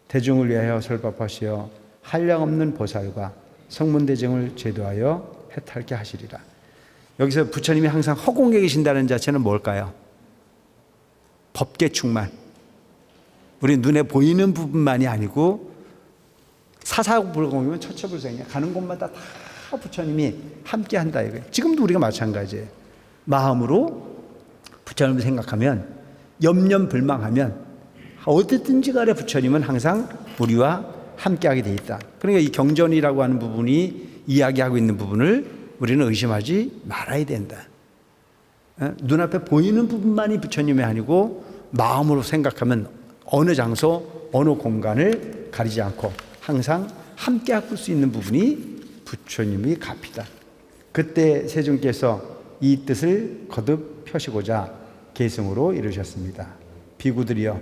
S1: 대중을 위하여 설법하시어 한량없는 보살과 성문대중을 제도하여 해탈케 하시리라. 여기서 부처님이 항상 허공에 계신다는 자체는 뭘까요? 법계충만. 우리 눈에 보이는 부분만이 아니고 사사불공이면 처처불생이야. 가는 곳마다 다 부처님이 함께 한다 이거예요. 지금도 우리가 마찬가지예요. 마음으로 부처님을 생각하면 염려불망하면 어디든지 간에 부처님은 항상 우리와 함께하게 돼 있다. 그러니까 이 경전이라고 하는 부분이 이야기하고 있는 부분을 우리는 의심하지 말아야 된다. 눈앞에 보이는 부분만이 부처님이 아니고 마음으로 생각하면 어느 장소, 어느 공간을 가리지 않고 항상 함께할 수 있는 부분이 부처님의 가피다. 그때 세존께서 이 뜻을 거듭 펴시고자 계승으로 이루셨습니다. 비구들이여,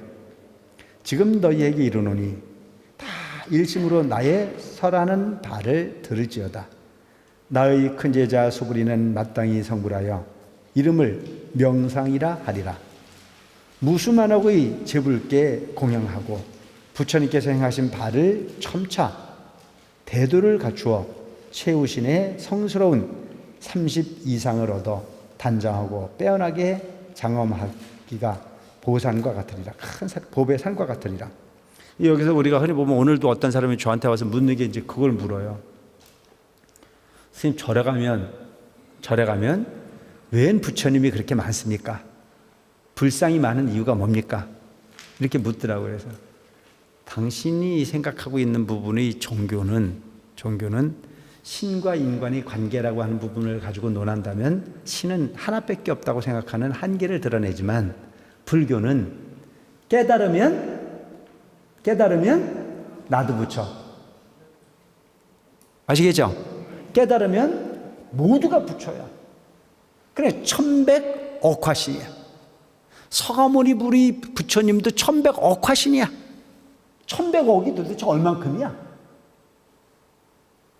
S1: 지금 너희에게 이르노니 다 일심으로 나의 설하는 바를 들을지어다. 나의 큰 제자 수부리는 마땅히 성불하여 이름을 명상이라 하리라. 무수만억의 제불께 공양하고 부처님께서 행하신 바를 첨차 대도를 갖추어 채우신의 성스러운 30 이상을 얻어 단장하고 빼어나게 장엄하기가 보산과 같으리라. 큰 법의 산과 같으리라. 여기서 우리가 흔히 보면 오늘도 어떤 사람이 저한테 와서 묻는 게 이제 그걸 물어요. 스님, 절에 가면 웬 부처님이 그렇게 많습니까? 불상이 많은 이유가 뭡니까? 이렇게 묻더라고요. 그래서 당신이 생각하고 있는 부분의 종교는 신과 인간의 관계라고 하는 부분을 가지고 논한다면 신은 하나밖에 없다고 생각하는 한계를 드러내지만 불교는 깨달으면 나도 부처. 아시겠죠? 깨달으면 모두가 부처야. 그래, 1100억화신이야. 서가모니 부리 부처님도 1100억화신이야. 1100억이 도대체 얼만큼이야?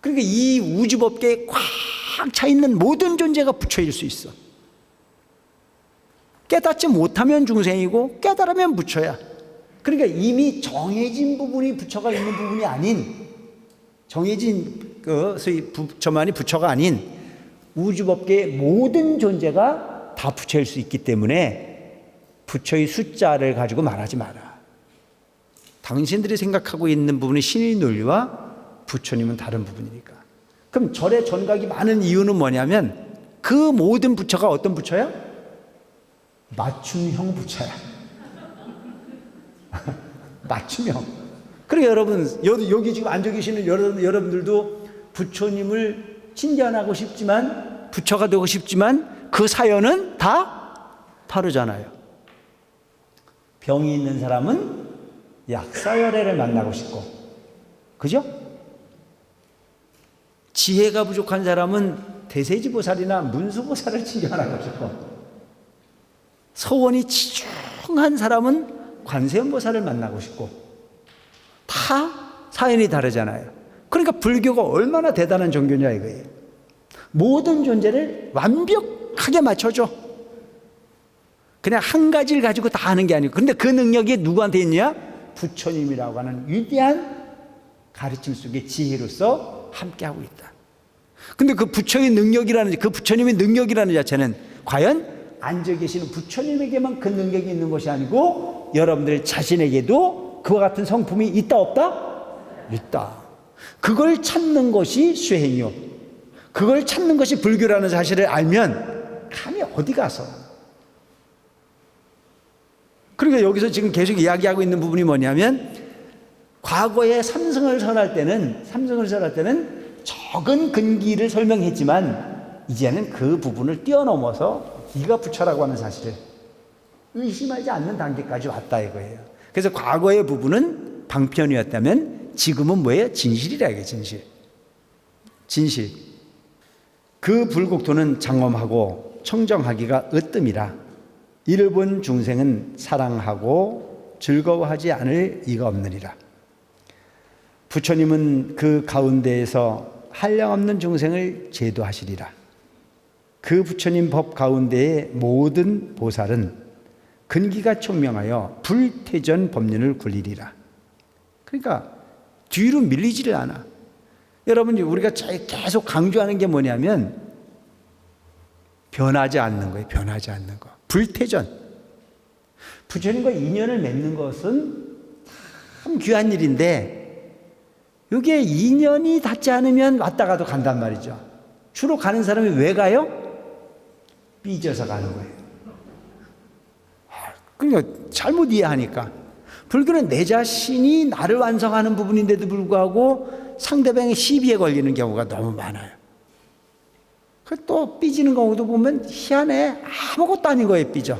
S1: 그러니까 이 우주법계에 꽉 차 있는 모든 존재가 부처일 수 있어. 깨닫지 못하면 중생이고 깨달으면 부처야. 그러니까 이미 정해진 부분이 부처가 있는 부분이 아닌, 정해진 소위 부처만이 부처가 아닌 우주법계의 모든 존재가 다 부처일 수 있기 때문에 부처의 숫자를 가지고 말하지 마라. 당신들이 생각하고 있는 부분이 신의 논리와 부처님은 다른 부분이니까. 그럼 절에 전각이 많은 이유는 뭐냐면 그 모든 부처가 어떤 부처야? 맞춤형 부처야. 맞춤형. 그러니까 여러분, 여기 지금 앉아 계시는 여러분들도 부처님을 칭찬하고 싶지만, 부처가 되고 싶지만 그 사연은 다 다르잖아요. 병이 있는 사람은 약사열애를 만나고 싶고, 그죠? 지혜가 부족한 사람은 대세지보살이나 문수보살을 칭찬하고 싶고, 서원이 치중한 사람은 관세음보살을 만나고 싶고, 다 사연이 다르잖아요. 그러니까 불교가 얼마나 대단한 종교냐 이거예요. 모든 존재를 완벽하게 맞춰줘. 그냥 한 가지를 가지고 다 하는 게 아니고, 근데 그 능력이 누구한테 있냐? 부처님이라고 하는 위대한 가르침 속의 지혜로서 함께하고 있다. 근데 그 부처의 능력이라는, 그 부처님의 능력이라는 자체는 과연 앉아 계시는 부처님에게만 그 능력이 있는 것이 아니고 여러분들 자신에게도 그와 같은 성품이 있다 없다? 있다. 그걸 찾는 것이 수행이요, 그걸 찾는 것이 불교라는 사실을 알면 감히 어디 가서. 그러니까 여기서 지금 계속 이야기하고 있는 부분이 뭐냐면, 과거에 삼승을 설할 때는 적은 근기를 설명했지만 이제는 그 부분을 뛰어넘어서 네가 부처라고 하는 사실을 의심하지 않는 단계까지 왔다 이거예요. 그래서 과거의 부분은 방편이었다면 지금은 뭐예요? 진실이라 이게 진실. 그 불국토는 장엄하고 청정하기가 으뜸이라 이를 본 중생은 사랑하고 즐거워하지 않을 이가 없느니라. 부처님은 그 가운데에서 한량없는 중생을 제도하시리라. 그 부처님 법 가운데의 모든 보살은 근기가 총명하여 불퇴전 법륜을 굴리리라. 그러니까 뒤로 밀리지를 않아. 여러분이 우리가 계속 강조하는 게 뭐냐면 변하지 않는 거예요. 변하지 않는 거. 불퇴전. 부처님과 인연을 맺는 것은 참 귀한 일인데, 이게 인연이 닿지 않으면 왔다 가도 간단 말이죠. 주로 가는 사람이 왜 가요? 삐져서 가는 거예요. 그러니까 잘못 이해하니까. 불교는 내 자신이 나를 완성하는 부분인데도 불구하고 상대방의 시비에 걸리는 경우가 너무 많아요. 또 삐지는 경우도 보면 희한해. 아무것도 아닌 거에 삐져.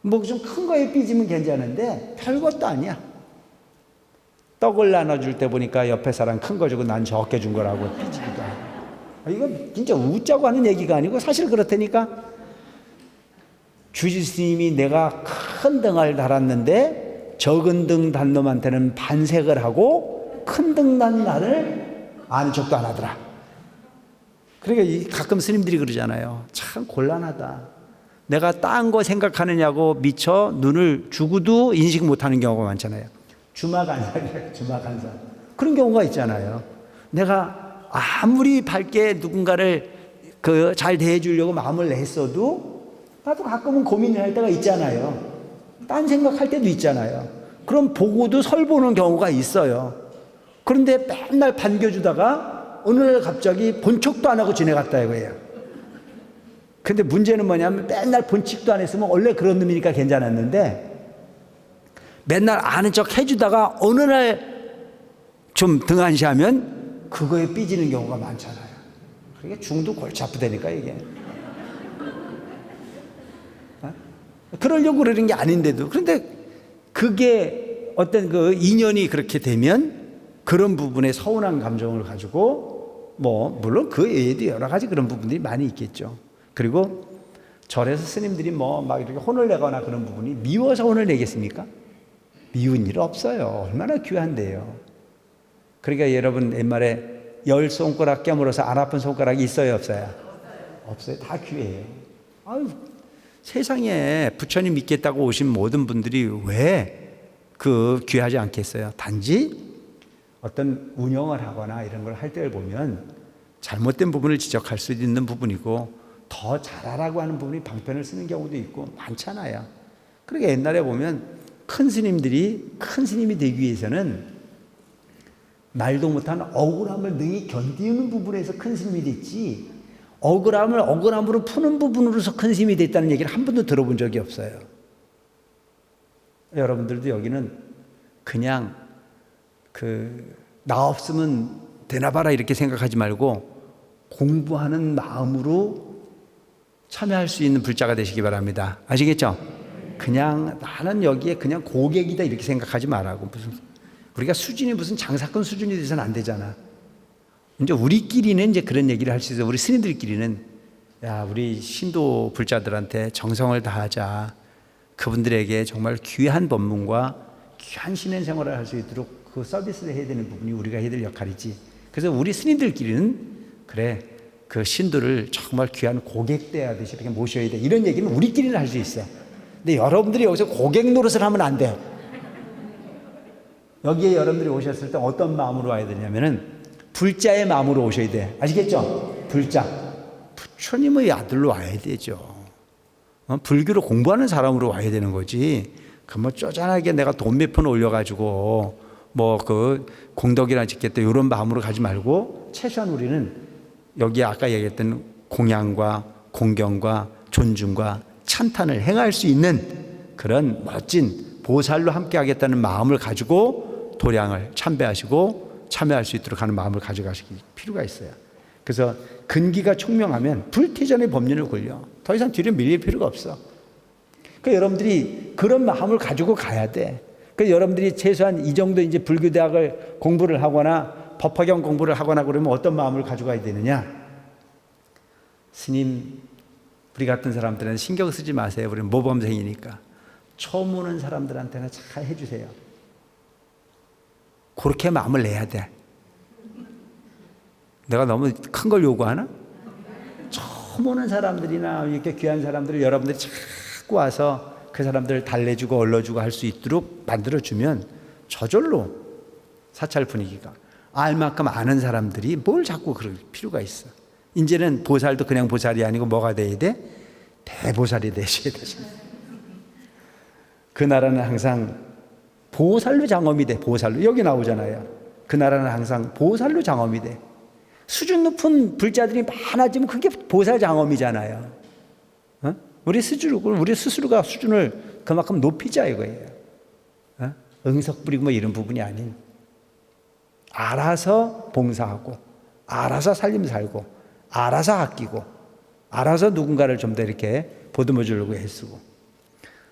S1: 뭐 좀 큰 거에 삐지면 괜찮은데 별것도 아니야. 떡을 나눠줄 때 보니까 옆에 사람 큰 거 주고 난 적게 준 거라고 삐지기도 하고. 이거 진짜 웃자고 하는 얘기가 아니고 사실 그렇다니까. 주지스님이 내가 큰 등을 달았는데 적은 등 단 놈한테는 반색을 하고 큰 등 단 나를 아는 척도 안 하더라. 그러니까 가끔 스님들이 그러잖아요. 참 곤란하다. 내가 딴 거 생각하느냐고 미쳐 눈을 주고도 인식 못하는 경우가 많잖아요. 주마간살이에요. 주마간살. 그런 경우가 있잖아요. 내가 아무리 밝게 누군가를 잘 대해주려고 마음을 냈어도 나도 가끔은 고민을 할 때가 있잖아요. 딴 생각할 때도 있잖아요. 그럼 보고도 설 보는 경우가 있어요. 그런데 맨날 반겨주다가 어느 날 갑자기 본척도 안 하고 지내갔다 이거예요. 근데 문제는 뭐냐면 맨날 본칙도 안 했으면 원래 그런 놈이니까 괜찮았는데 맨날 아는 척 해주다가 어느 날 좀 등한시하면 그거에 삐지는 경우가 많잖아요. 그게 중도 골치 아프다니까 이게. 그러려고 그러는 게 아닌데도. 그런데 그게 어떤 그 인연이 그렇게 되면 그런 부분에 서운한 감정을 가지고 물론 그 외에도 여러 가지 그런 부분들이 많이 있겠죠. 그리고 절에서 스님들이 막 이렇게 혼을 내거나 그런 부분이 미워서 혼을 내겠습니까? 미운 일 없어요. 얼마나 귀한데요. 그러니까 여러분 옛말에 10손가락 깨물어서 안 아픈 손가락이 있어요 없어요? 없어요. 다 귀해요. 아유, 세상에 부처님 믿겠다고 오신 모든 분들이 왜 귀하지 않겠어요? 단지 어떤 운영을 하거나 이런 걸 할 때를 보면 잘못된 부분을 지적할 수 있는 부분이고 더 잘하라고 하는 부분이 방편을 쓰는 경우도 있고 많잖아요. 그러니까 옛날에 보면 큰 스님들이 큰 스님이 되기 위해서는 말도 못한 억울함을 능히 견디는 부분에서 큰 스님이 됐지, 억울함을 억울함으로 푸는 부분으로서 큰 스님이 됐다는 얘기를 한 번도 들어본 적이 없어요. 여러분들도 여기는 그냥 나 없으면 되나 봐라 이렇게 생각하지 말고 공부하는 마음으로 참여할 수 있는 불자가 되시기 바랍니다. 아시겠죠? 그냥 나는 여기에 그냥 고객이다 이렇게 생각하지 말라고. 우리가 수준이 무슨 장사꾼 수준이 돼서는 안 되잖아. 이제 우리끼리는 이제 그런 얘기를 할 수 있어. 우리 스님들끼리는 야, 우리 신도 불자들한테 정성을 다하자. 그분들에게 정말 귀한 법문과 귀한 신행 생활을 할 수 있도록 그 서비스를 해야 되는 부분이 우리가 해야 될 역할이지. 그래서 우리 스님들끼리는 그래, 그 신도를 정말 귀한 고객대하듯이 이렇게 모셔야 돼. 이런 얘기는 우리끼리는 할 수 있어. 근데 여러분들이 여기서 고객 노릇을 하면 안 돼. 여기에 여러분들이 오셨을 때 어떤 마음으로 와야 되냐면은 불자의 마음으로 오셔야 돼. 아시겠죠? 불자. 부처님의 아들로 와야 되죠. 불교를 공부하는 사람으로 와야 되는 거지. 그 뭐 쪼잔하게 내가 돈 몇 푼 올려가지고 뭐 그 공덕이나 짓겠다 이런 마음으로 가지 말고 최소한 우리는 여기 아까 얘기했던 공양과 공경과 존중과 찬탄을 행할 수 있는 그런 멋진 보살로 함께 하겠다는 마음을 가지고 도량을 참배하시고 참여할 수 있도록 하는 마음을 가져가실 필요가 있어요. 그래서 근기가 총명하면 불태전의 법륜을 굴려. 더 이상 뒤로 밀릴 필요가 없어. 그러니까 여러분들이 그런 마음을 가지고 가야 돼. 그래서 여러분들이 최소한 이 정도 이제 불교대학을 공부를 하거나 법화경 공부를 하거나 그러면 어떤 마음을 가져가야 되느냐? 스님, 우리 같은 사람들은 신경 쓰지 마세요. 우리는 모범생이니까. 처음 오는 사람들한테는 잘 해주세요. 그렇게 마음을 내야 돼. 내가 너무 큰 걸 요구하나? 처음 오는 사람들이나 이렇게 귀한 사람들을 여러분들이 자꾸 와서 그 사람들을 달래주고 얼러주고 할 수 있도록 만들어주면 저절로 사찰 분위기가 알 만큼 아는 사람들이 뭘 자꾸 그럴 필요가 있어. 이제는 보살도 그냥 보살이 아니고 뭐가 돼야 돼? 대보살이 되셔야 되십니다. 그 나라는 항상 보살로 장엄이 돼. 보살로. 여기 나오잖아요. 그 나라는 항상 보살로 장엄이 돼. 수준 높은 불자들이 많아지면 그게 보살 장엄이잖아요. 우리 스스로가 수준을 그만큼 높이자 이거예요. 응석 부리고 뭐 이런 부분이 아닌 알아서 봉사하고 알아서 살림 살고 알아서 아끼고 알아서 누군가를 좀 더 이렇게 보듬어 주려고 애쓰고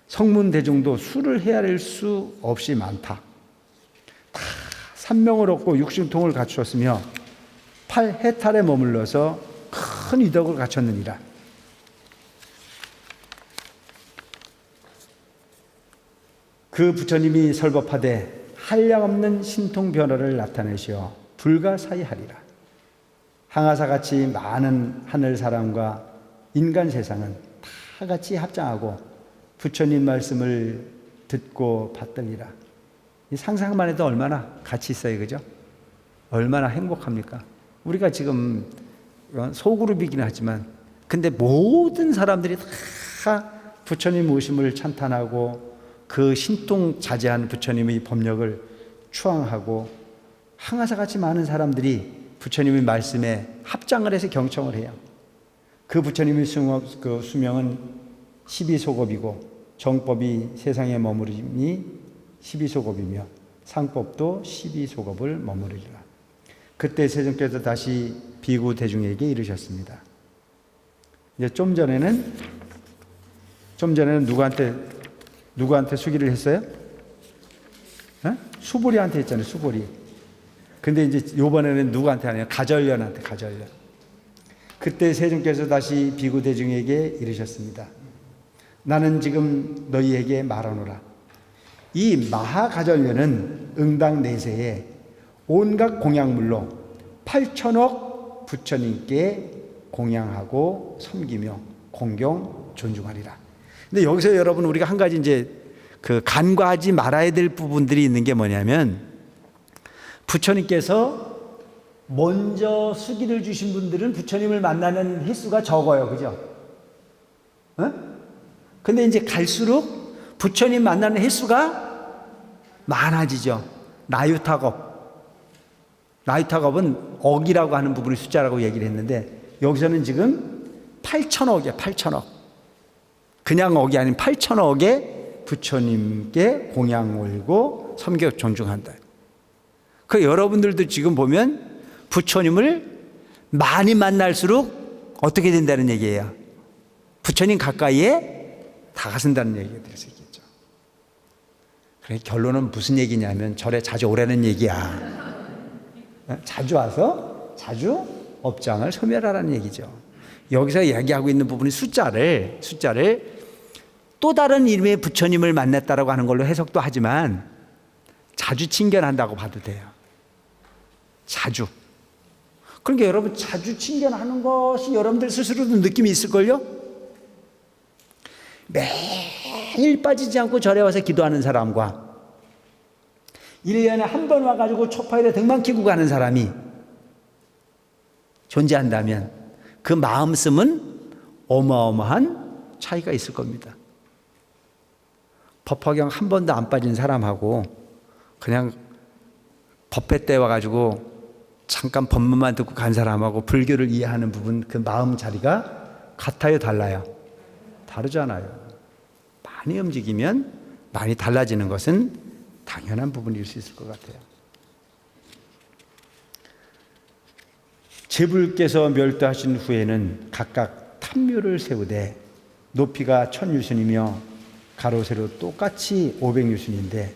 S1: 성문대중도 수를 헤아릴 수 없이 많다. 다 산명을 얻고 육신통을 갖추었으며 8해탈에 머물러서 큰 이덕을 갖췄느니라. 그 부처님이 설법하되 한량없는 신통 변화를 나타내시어 불가사의하리라. 항아사같이 많은 하늘 사람과 인간 세상은 다 같이 합장하고 부처님 말씀을 듣고 받들리라. 이 상상만 해도 얼마나 가치 있어요, 그죠? 얼마나 행복합니까? 우리가 지금 소그룹이긴 하지만 근데 모든 사람들이 다 부처님 오심을 찬탄하고 그 신통자재한 부처님의 법력을 추앙하고 항아사같이 많은 사람들이 부처님의 말씀에 합장을 해서 경청을 해요. 그 부처님의 수명은 12소급이고 정법이 세상에 머무림이 12소급이며 상법도 12소급을 머무르리라. 그때 세존께서 다시 비구 대중에게 이르셨습니다. 이제 좀 전에는 누구한테 수기를 했어요? 수보리한테 했잖아요. 수보리. 근데 이제 요번에는 누구한테 하냐? 가절련한테. 그때 세존께서 다시 비구 대중에게 이르셨습니다. 나는 지금 너희에게 말하노라. 이 마하가절련은 응당 내세에 온갖 공양물로 8천억 부처님께 공양하고 섬기며 공경 존중하리라. 근데 여기서 여러분 우리가 한 가지 이제 그 간과하지 말아야 될 부분들이 있는 게 뭐냐면 부처님께서 먼저 수기를 주신 분들은 부처님을 만나는 횟수가 적어요. 그죠? 근데 이제 갈수록 부처님 만나는 횟수가 많아지죠. 나유타겁은 억이라고 하는 부분이 숫자라고 얘기를 했는데 여기서는 지금 8천억이에요. 8천억. 그냥 억이 아닌 8천억의 부처님께 공양 올고 사랑하고 섬겨 존중한다. 그 여러분들도 지금 보면 부처님을 많이 만날수록 어떻게 된다는 얘기예요? 부처님 가까이에 다가선다는 얘기가 될 수 있겠죠. 그래, 결론은 무슨 얘기냐면 절에 자주 오라는 얘기야. 자주 와서 자주 업장을 소멸하라는 얘기죠. 여기서 이야기하고 있는 부분이 숫자를 또 다른 이름의 부처님을 만났다라고 하는 걸로 해석도 하지만 자주 친견한다고 봐도 돼요. 자주. 그러니까 여러분 자주 친견하는 것이 여러분들 스스로도 느낌이 있을걸요? 매일 빠지지 않고 절에 와서 기도하는 사람과 1년에 한 번 와가지고 초파일에 등만 키고 가는 사람이 존재한다면 그 마음씀은 어마어마한 차이가 있을 겁니다. 법화경 한 번도 안 빠진 사람하고 그냥 법회 때 와가지고 잠깐 법문만 듣고 간 사람하고 불교를 이해하는 부분 그 마음 자리가 같아요, 달라요? 다르잖아요. 많이 움직이면 많이 달라지는 것은 당연한 부분일 수 있을 것 같아요. 제불께서 멸도하신 후에는 각각 탑묘를 세우되 높이가 1000유순이며 가로 세로 똑같이 500유순인데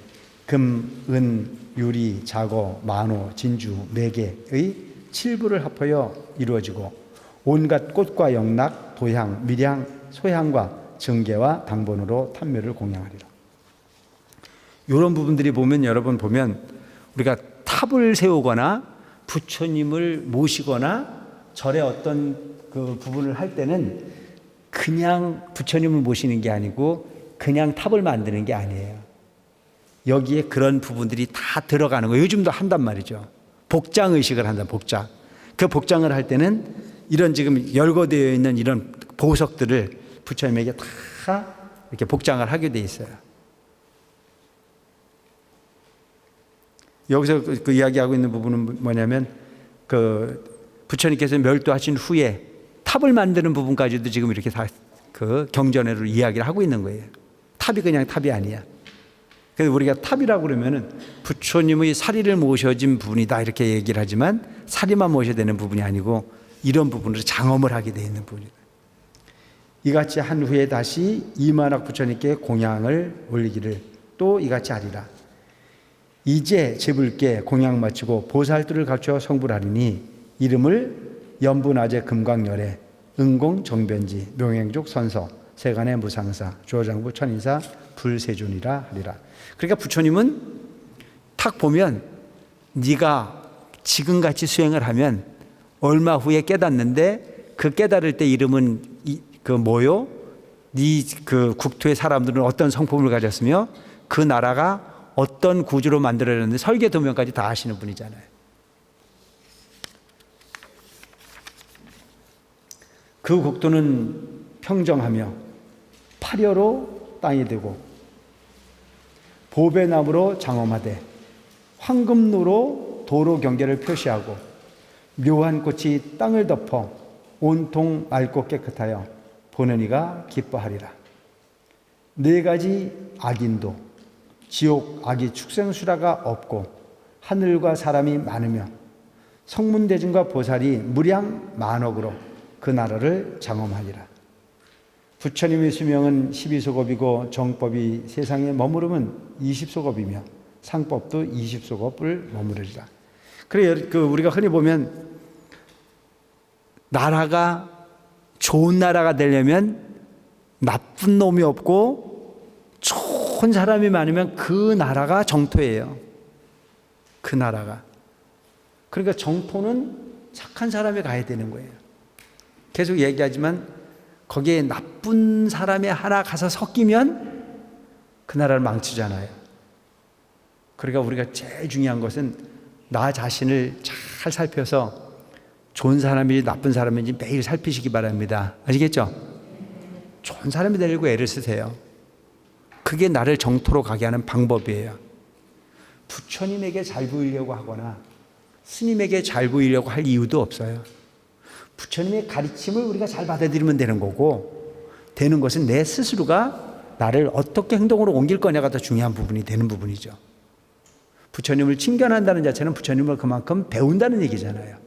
S1: 금, 은, 유리, 자거, 만호, 진주, 매개의 7부를 합하여 이루어지고 온갖 꽃과 영락, 도향, 밀향, 소향과 정계와 당본으로 탑묘를 공양하리라. 이런 부분들이 보면 여러분 보면 우리가 탑을 세우거나 부처님을 모시거나 절에 어떤 그 부분을 할 때는 그냥 부처님을 모시는 게 아니고 그냥 탑을 만드는 게 아니에요. 여기에 그런 부분들이 다 들어가는 거예요. 요즘도 한단 말이죠. 복장 의식을 한다, 복장. 그 복장을 할 때는 이런 지금 열거되어 있는 이런 보석들을 부처님에게 다 이렇게 복장을 하게 돼 있어요. 여기서 그 이야기하고 있는 부분은 뭐냐면 그 부처님께서 멸도하신 후에 탑을 만드는 부분까지도 지금 이렇게 다 그 경전으로 이야기를 하고 있는 거예요. 탑이 그냥 탑이 아니야. 그래서 우리가 탑이라고 그러면은 부처님의 사리를 모셔진 부분이다 이렇게 얘기를 하지만 사리만 모셔야 되는 부분이 아니고 이런 부분으로 장엄을 하게 되어 있는 부분이다. 이같이 한 후에 다시 이만학 부처님께 공양을 올리기를 또 이같이 하리라. 이제 제불께 공양 마치고 보살들을 갖춰 성불하리니 이름을 연분아제 금광열애 응공 정변지 명행족 선서 세간의 무상사 조장부 천인사 불세존이라 하리라. 그러니까 부처님은 탁 보면 네가 지금같이 수행을 하면 얼마 후에 깨닫는데 그 깨달을 때 이름은 그 뭐요? 네 그 국토의 사람들은 어떤 성품을 가졌으며 그 나라가 어떤 구조로 만들어졌는데 설계 도면까지 다 아시는 분이잖아요. 그 국토는 평정하며 파려로 땅이 되고 보배나무로 장엄하되 황금로로 도로 경계를 표시하고 묘한 꽃이 땅을 덮어 온통 맑고 깨끗하여 보는 이가 기뻐하리라. 4가지 악인도 지옥 악이 축생수라가 없고 하늘과 사람이 많으며 성문대중과 보살이 무량 만억으로 그 나라를 장엄하리라. 부처님의 수명은 12소겁이고 정법이 세상에 머무르면 20소겁이며 상법도 20소겁을 머무르리라. 그래 우리가 흔히 보면 나라가 좋은 나라가 되려면 나쁜 놈이 없고 좋은 사람이 많으면 그 나라가 정토예요. 그 나라가. 그러니까 정토는 착한 사람이 가야 되는 거예요. 계속 얘기하지만 거기에 나쁜 사람이 하나 가서 섞이면 그 나라를 망치잖아요. 그러니까 우리가 제일 중요한 것은 나 자신을 잘 살펴서 좋은 사람인지 나쁜 사람인지 매일 살피시기 바랍니다. 아시겠죠? 좋은 사람이 되려고 애를 쓰세요. 그게 나를 정토로 가게 하는 방법이에요. 부처님에게 잘 보이려고 하거나 스님에게 잘 보이려고 할 이유도 없어요. 부처님의 가르침을 우리가 잘 받아들이면 되는 거고, 되는 것은 내 스스로가 나를 어떻게 행동으로 옮길 거냐가 더 중요한 부분이 되는 부분이죠. 부처님을 칭견한다는 자체는 부처님을 그만큼 배운다는 얘기잖아요.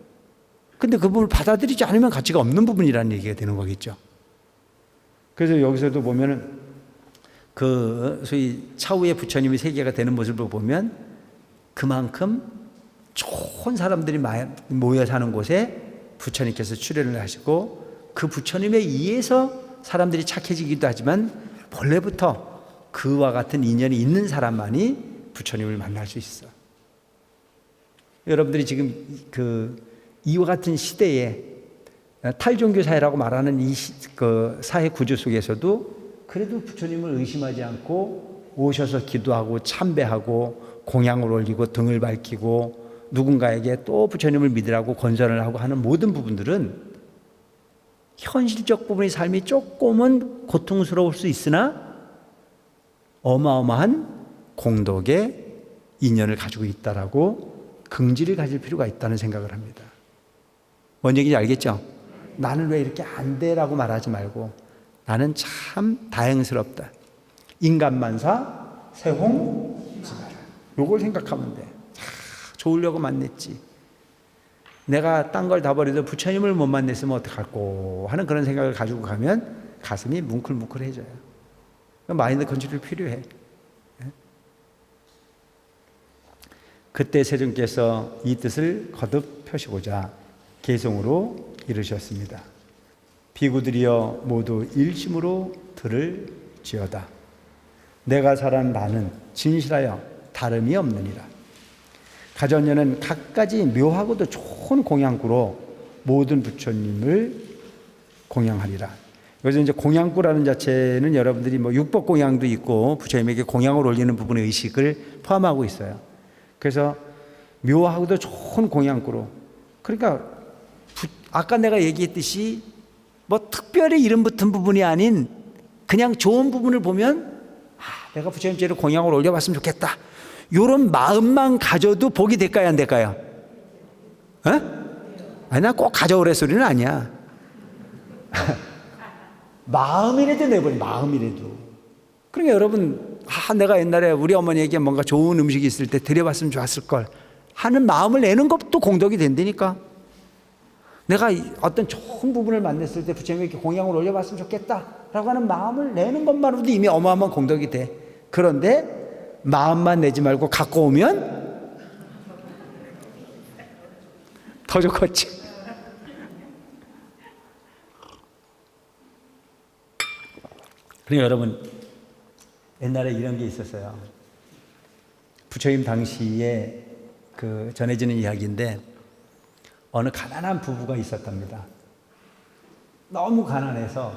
S1: 근데 그 부분을 받아들이지 않으면 가치가 없는 부분이라는 얘기가 되는 거겠죠. 그래서 여기서도 보면은 그 소위 차후에 부처님이 세계가 되는 모습을 보면 그만큼 좋은 사람들이 모여 사는 곳에 부처님께서 출현을 하시고 그 부처님에 의해서 사람들이 착해지기도 하지만 본래부터 그와 같은 인연이 있는 사람만이 부처님을 만날 수 있어. 여러분들이 지금 이와 같은 시대에 탈종교 사회라고 말하는 그 사회 구조 속에서도 그래도 부처님을 의심하지 않고 오셔서 기도하고 참배하고 공양을 올리고 등을 밝히고 누군가에게 또 부처님을 믿으라고 권선을 하고 하는 모든 부분들은 현실적 부분의 삶이 조금은 고통스러울 수 있으나 어마어마한 공덕의 인연을 가지고 있다라고 긍지를 가질 필요가 있다는 생각을 합니다. 뭔 얘기인지 알겠죠? 나는 왜 이렇게 안 돼라고 말하지 말고 나는 참 다행스럽다. 인간만사 세홍지마라. 요걸 생각하면 돼. 좋으려고 만났지. 내가 딴 걸 다 버려도 부처님을 못 만났으면 어떡할꼬 하는 그런 생각을 가지고 가면 가슴이 뭉클뭉클해져요. 마인드 컨트롤이 필요해. 그때 세존께서 이 뜻을 거듭 펴시고자 개송으로 이르셨습니다. 비구들이여 모두 일심으로 들을지어다. 내가 살한 나는 진실하여 다름이 없느니라. 가전녀는 갖가지 묘하고도 좋은 공양구로 모든 부처님을 공양하리라. 여기서 이제 공양구라는 자체는 여러분들이 뭐 육법 공양도 있고 부처님에게 공양을 올리는 부분의 의식을 포함하고 있어요. 그래서 묘하고도 좋은 공양구로, 그러니까 아까 내가 얘기했듯이 뭐 특별히 이름 붙은 부분이 아닌 그냥 좋은 부분을 보면 내가 부처님께로 공양을 올려봤으면 좋겠다, 이런 마음만 가져도 복이 될까요, 안 될까요? 아니, 나 꼭 가져오래 소리는 아니야. 마음이라도 내버려, 마음이라도. 그러니까 여러분, 내가 옛날에 우리 어머니에게 뭔가 좋은 음식이 있을 때 드려봤으면 좋았을 걸 하는 마음을 내는 것도 공덕이 된다니까. 내가 어떤 좋은 부분을 만났을 때 부처님에게 공양을 올려봤으면 좋겠다라고 하는 마음을 내는 것만으로도 이미 어마어마한 공덕이 돼. 그런데 마음만 내지 말고 갖고 오면 더 좋겠지. 그러니까 여러분, 옛날에 이런 게 있었어요. 부처님 당시에 그 전해지는 이야기인데 어느 가난한 부부가 있었답니다. 너무 가난해서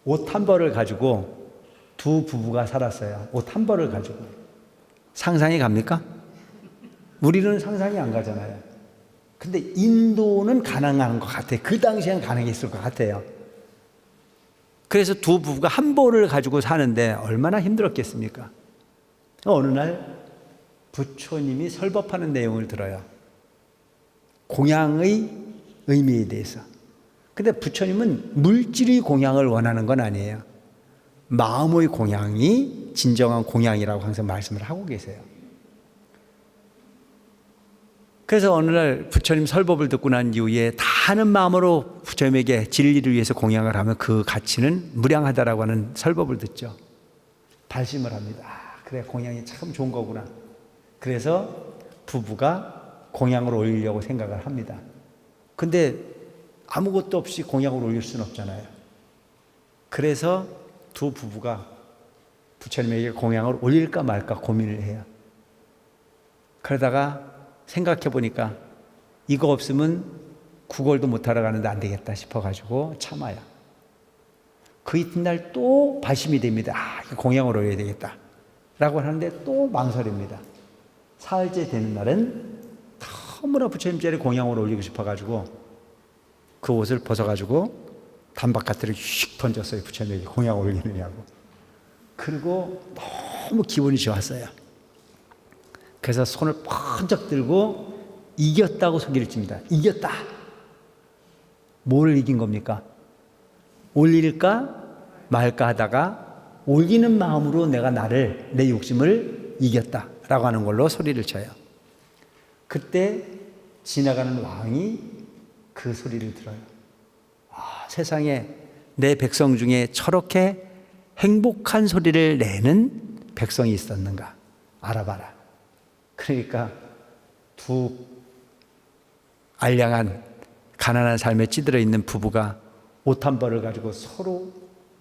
S1: 옷 한 벌을 가지고 두 부부가 살았어요. 옷 한 벌을 가지고. 상상이 갑니까? 우리는 상상이 안 가잖아요. 근데 인도는 가능한 것 같아요. 그 당시엔 가능했을 것 같아요. 그래서 두 부부가 한 벌을 가지고 사는데 얼마나 힘들었겠습니까? 어느 날 부처님이 설법하는 내용을 들어요. 공양의 의미에 대해서. 근데 부처님은 물질의 공양을 원하는 건 아니에요. 마음의 공양이 진정한 공양이라고 항상 말씀을 하고 계세요. 그래서 어느 날 부처님 설법을 듣고 난 이후에 다하는 마음으로 부처님에게 진리를 위해서 공양을 하면 그 가치는 무량하다라고 하는 설법을 듣죠. 발심을 합니다. 그래, 공양이 참 좋은 거구나. 그래서 부부가 공양을 올리려고 생각을 합니다. 근데 아무것도 없이 공양을 올릴 수는 없잖아요. 그래서 두 부부가 부처님에게 공양을 올릴까 말까 고민을 해요. 그러다가 생각해 보니까 이거 없으면 구걸도 못하러 가는데 안 되겠다 싶어가지고 참아요. 그 이튿날 또 발심이 됩니다. 공양을 올려야 되겠다 라고 하는데 또 망설입니다. 사흘째 되는 날은 너무나 부처님 자리에 공양을 올리고 싶어가지고 그 옷을 벗어가지고 단바깥으로 휙 던졌어요. 부처님에게 공양을 올리느냐고. 그리고 너무 기분이 좋았어요. 그래서 손을 번쩍 들고 이겼다고 소리를 칩니다. 이겼다. 뭘 이긴 겁니까? 올릴까 말까 하다가 올리는 마음으로 내가 내 욕심을 이겼다 라고 하는 걸로 소리를 쳐요. 그때 지나가는 왕이 그 소리를 들어요. 세상에 내 백성 중에 저렇게 행복한 소리를 내는 백성이 있었는가 알아봐라. 그러니까 두 알량한 가난한 삶에 찌들어 있는 부부가 옷 한 벌을 가지고 서로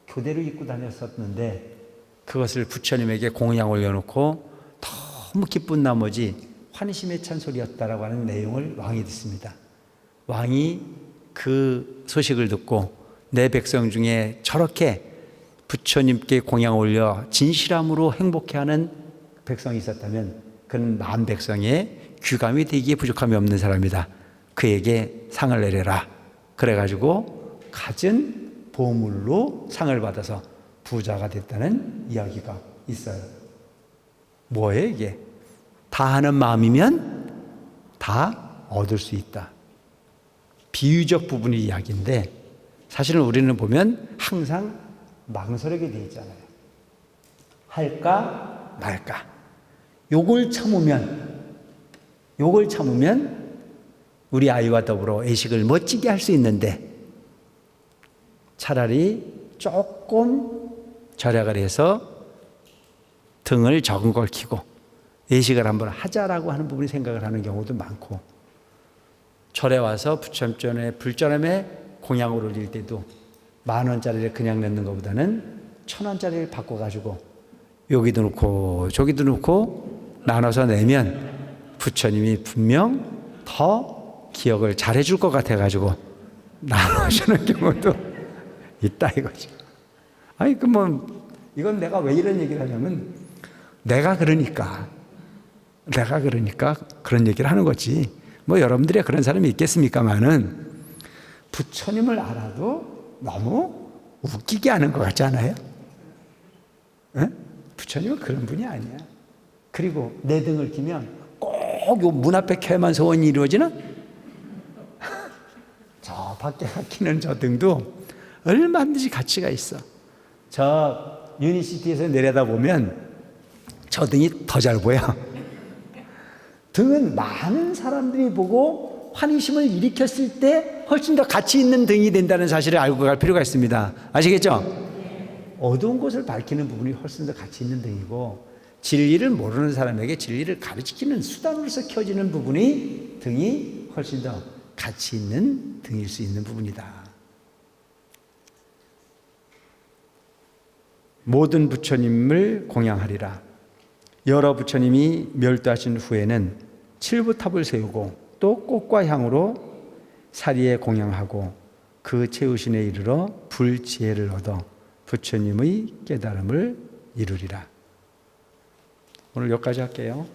S1: 교대로 입고 다녔었는데 그것을 부처님에게 공양 올려놓고 너무 기쁜 나머지 환희심에 찬 소리였다라고 하는 내용을 왕이 듣습니다. 왕이 그 소식을 듣고 내 백성 중에 저렇게 부처님께 공양 올려 진실함으로 행복해하는 백성이 있었다면 그는 만 백성의 귀감이 되기에 부족함이 없는 사람이다. 그에게 상을 내려라. 그래가지고 갖은 보물로 상을 받아서 부자가 됐다는 이야기가 있어요. 뭐예요 이게? 다 하는 마음이면 다 얻을 수 있다. 비유적 부분의 이야기인데 사실은 우리는 보면 항상 망설이게 돼 있잖아요. 할까 말까. 요걸 참으면 우리 아이와 더불어 애식을 멋지게 할 수 있는데 차라리 조금 절약을 해서 등을 적은 걸 키고 애식을 한번 하자라고 하는 부분이 생각을 하는 경우도 많고 절에 와서 부처전에 불전함에 공양을 올릴 때도 10,000원짜리를 그냥 넣는 것보다는 1,000원짜리를 바꿔가지고 여기도 넣고 저기도 넣고 나눠서 내면 부처님이 분명 더 기억을 잘해줄 것 같아가지고 나눠주는 경우도 있다 이거죠. 아니 이건 내가 왜 이런 얘기를 하냐면 내가 그러니까 그런 얘기를 하는 거지. 여러분들이 그런 사람이 있겠습니까마는 부처님을 알아도 너무 웃기게 하는 것 같지 않아요? 에? 부처님은 그런 분이 아니야. 그리고 내 등을 끼면 꼭 요 문 앞에 켜야만 소원이 이루어지나? 저 밖에 끼는 저 등도 얼마든지 가치가 있어. 저 유니시티에서 내려다보면 저 등이 더 잘 보여. 등은 많은 사람들이 보고 환희심을 일으켰을 때 훨씬 더 가치 있는 등이 된다는 사실을 알고 갈 필요가 있습니다. 아시겠죠? 어두운 곳을 밝히는 부분이 훨씬 더 가치 있는 등이고 진리를 모르는 사람에게 진리를 가르치는 수단으로서 켜지는 부분이 등이 훨씬 더 가치 있는 등일 수 있는 부분이다. 모든 부처님을 공양하리라. 여러 부처님이 멸도하신 후에는 칠부탑을 세우고 또 꽃과 향으로 사리에 공양하고 그 채우신에 이르러 불지혜를 얻어 부처님의 깨달음을 이루리라. 오늘 여기까지 할게요.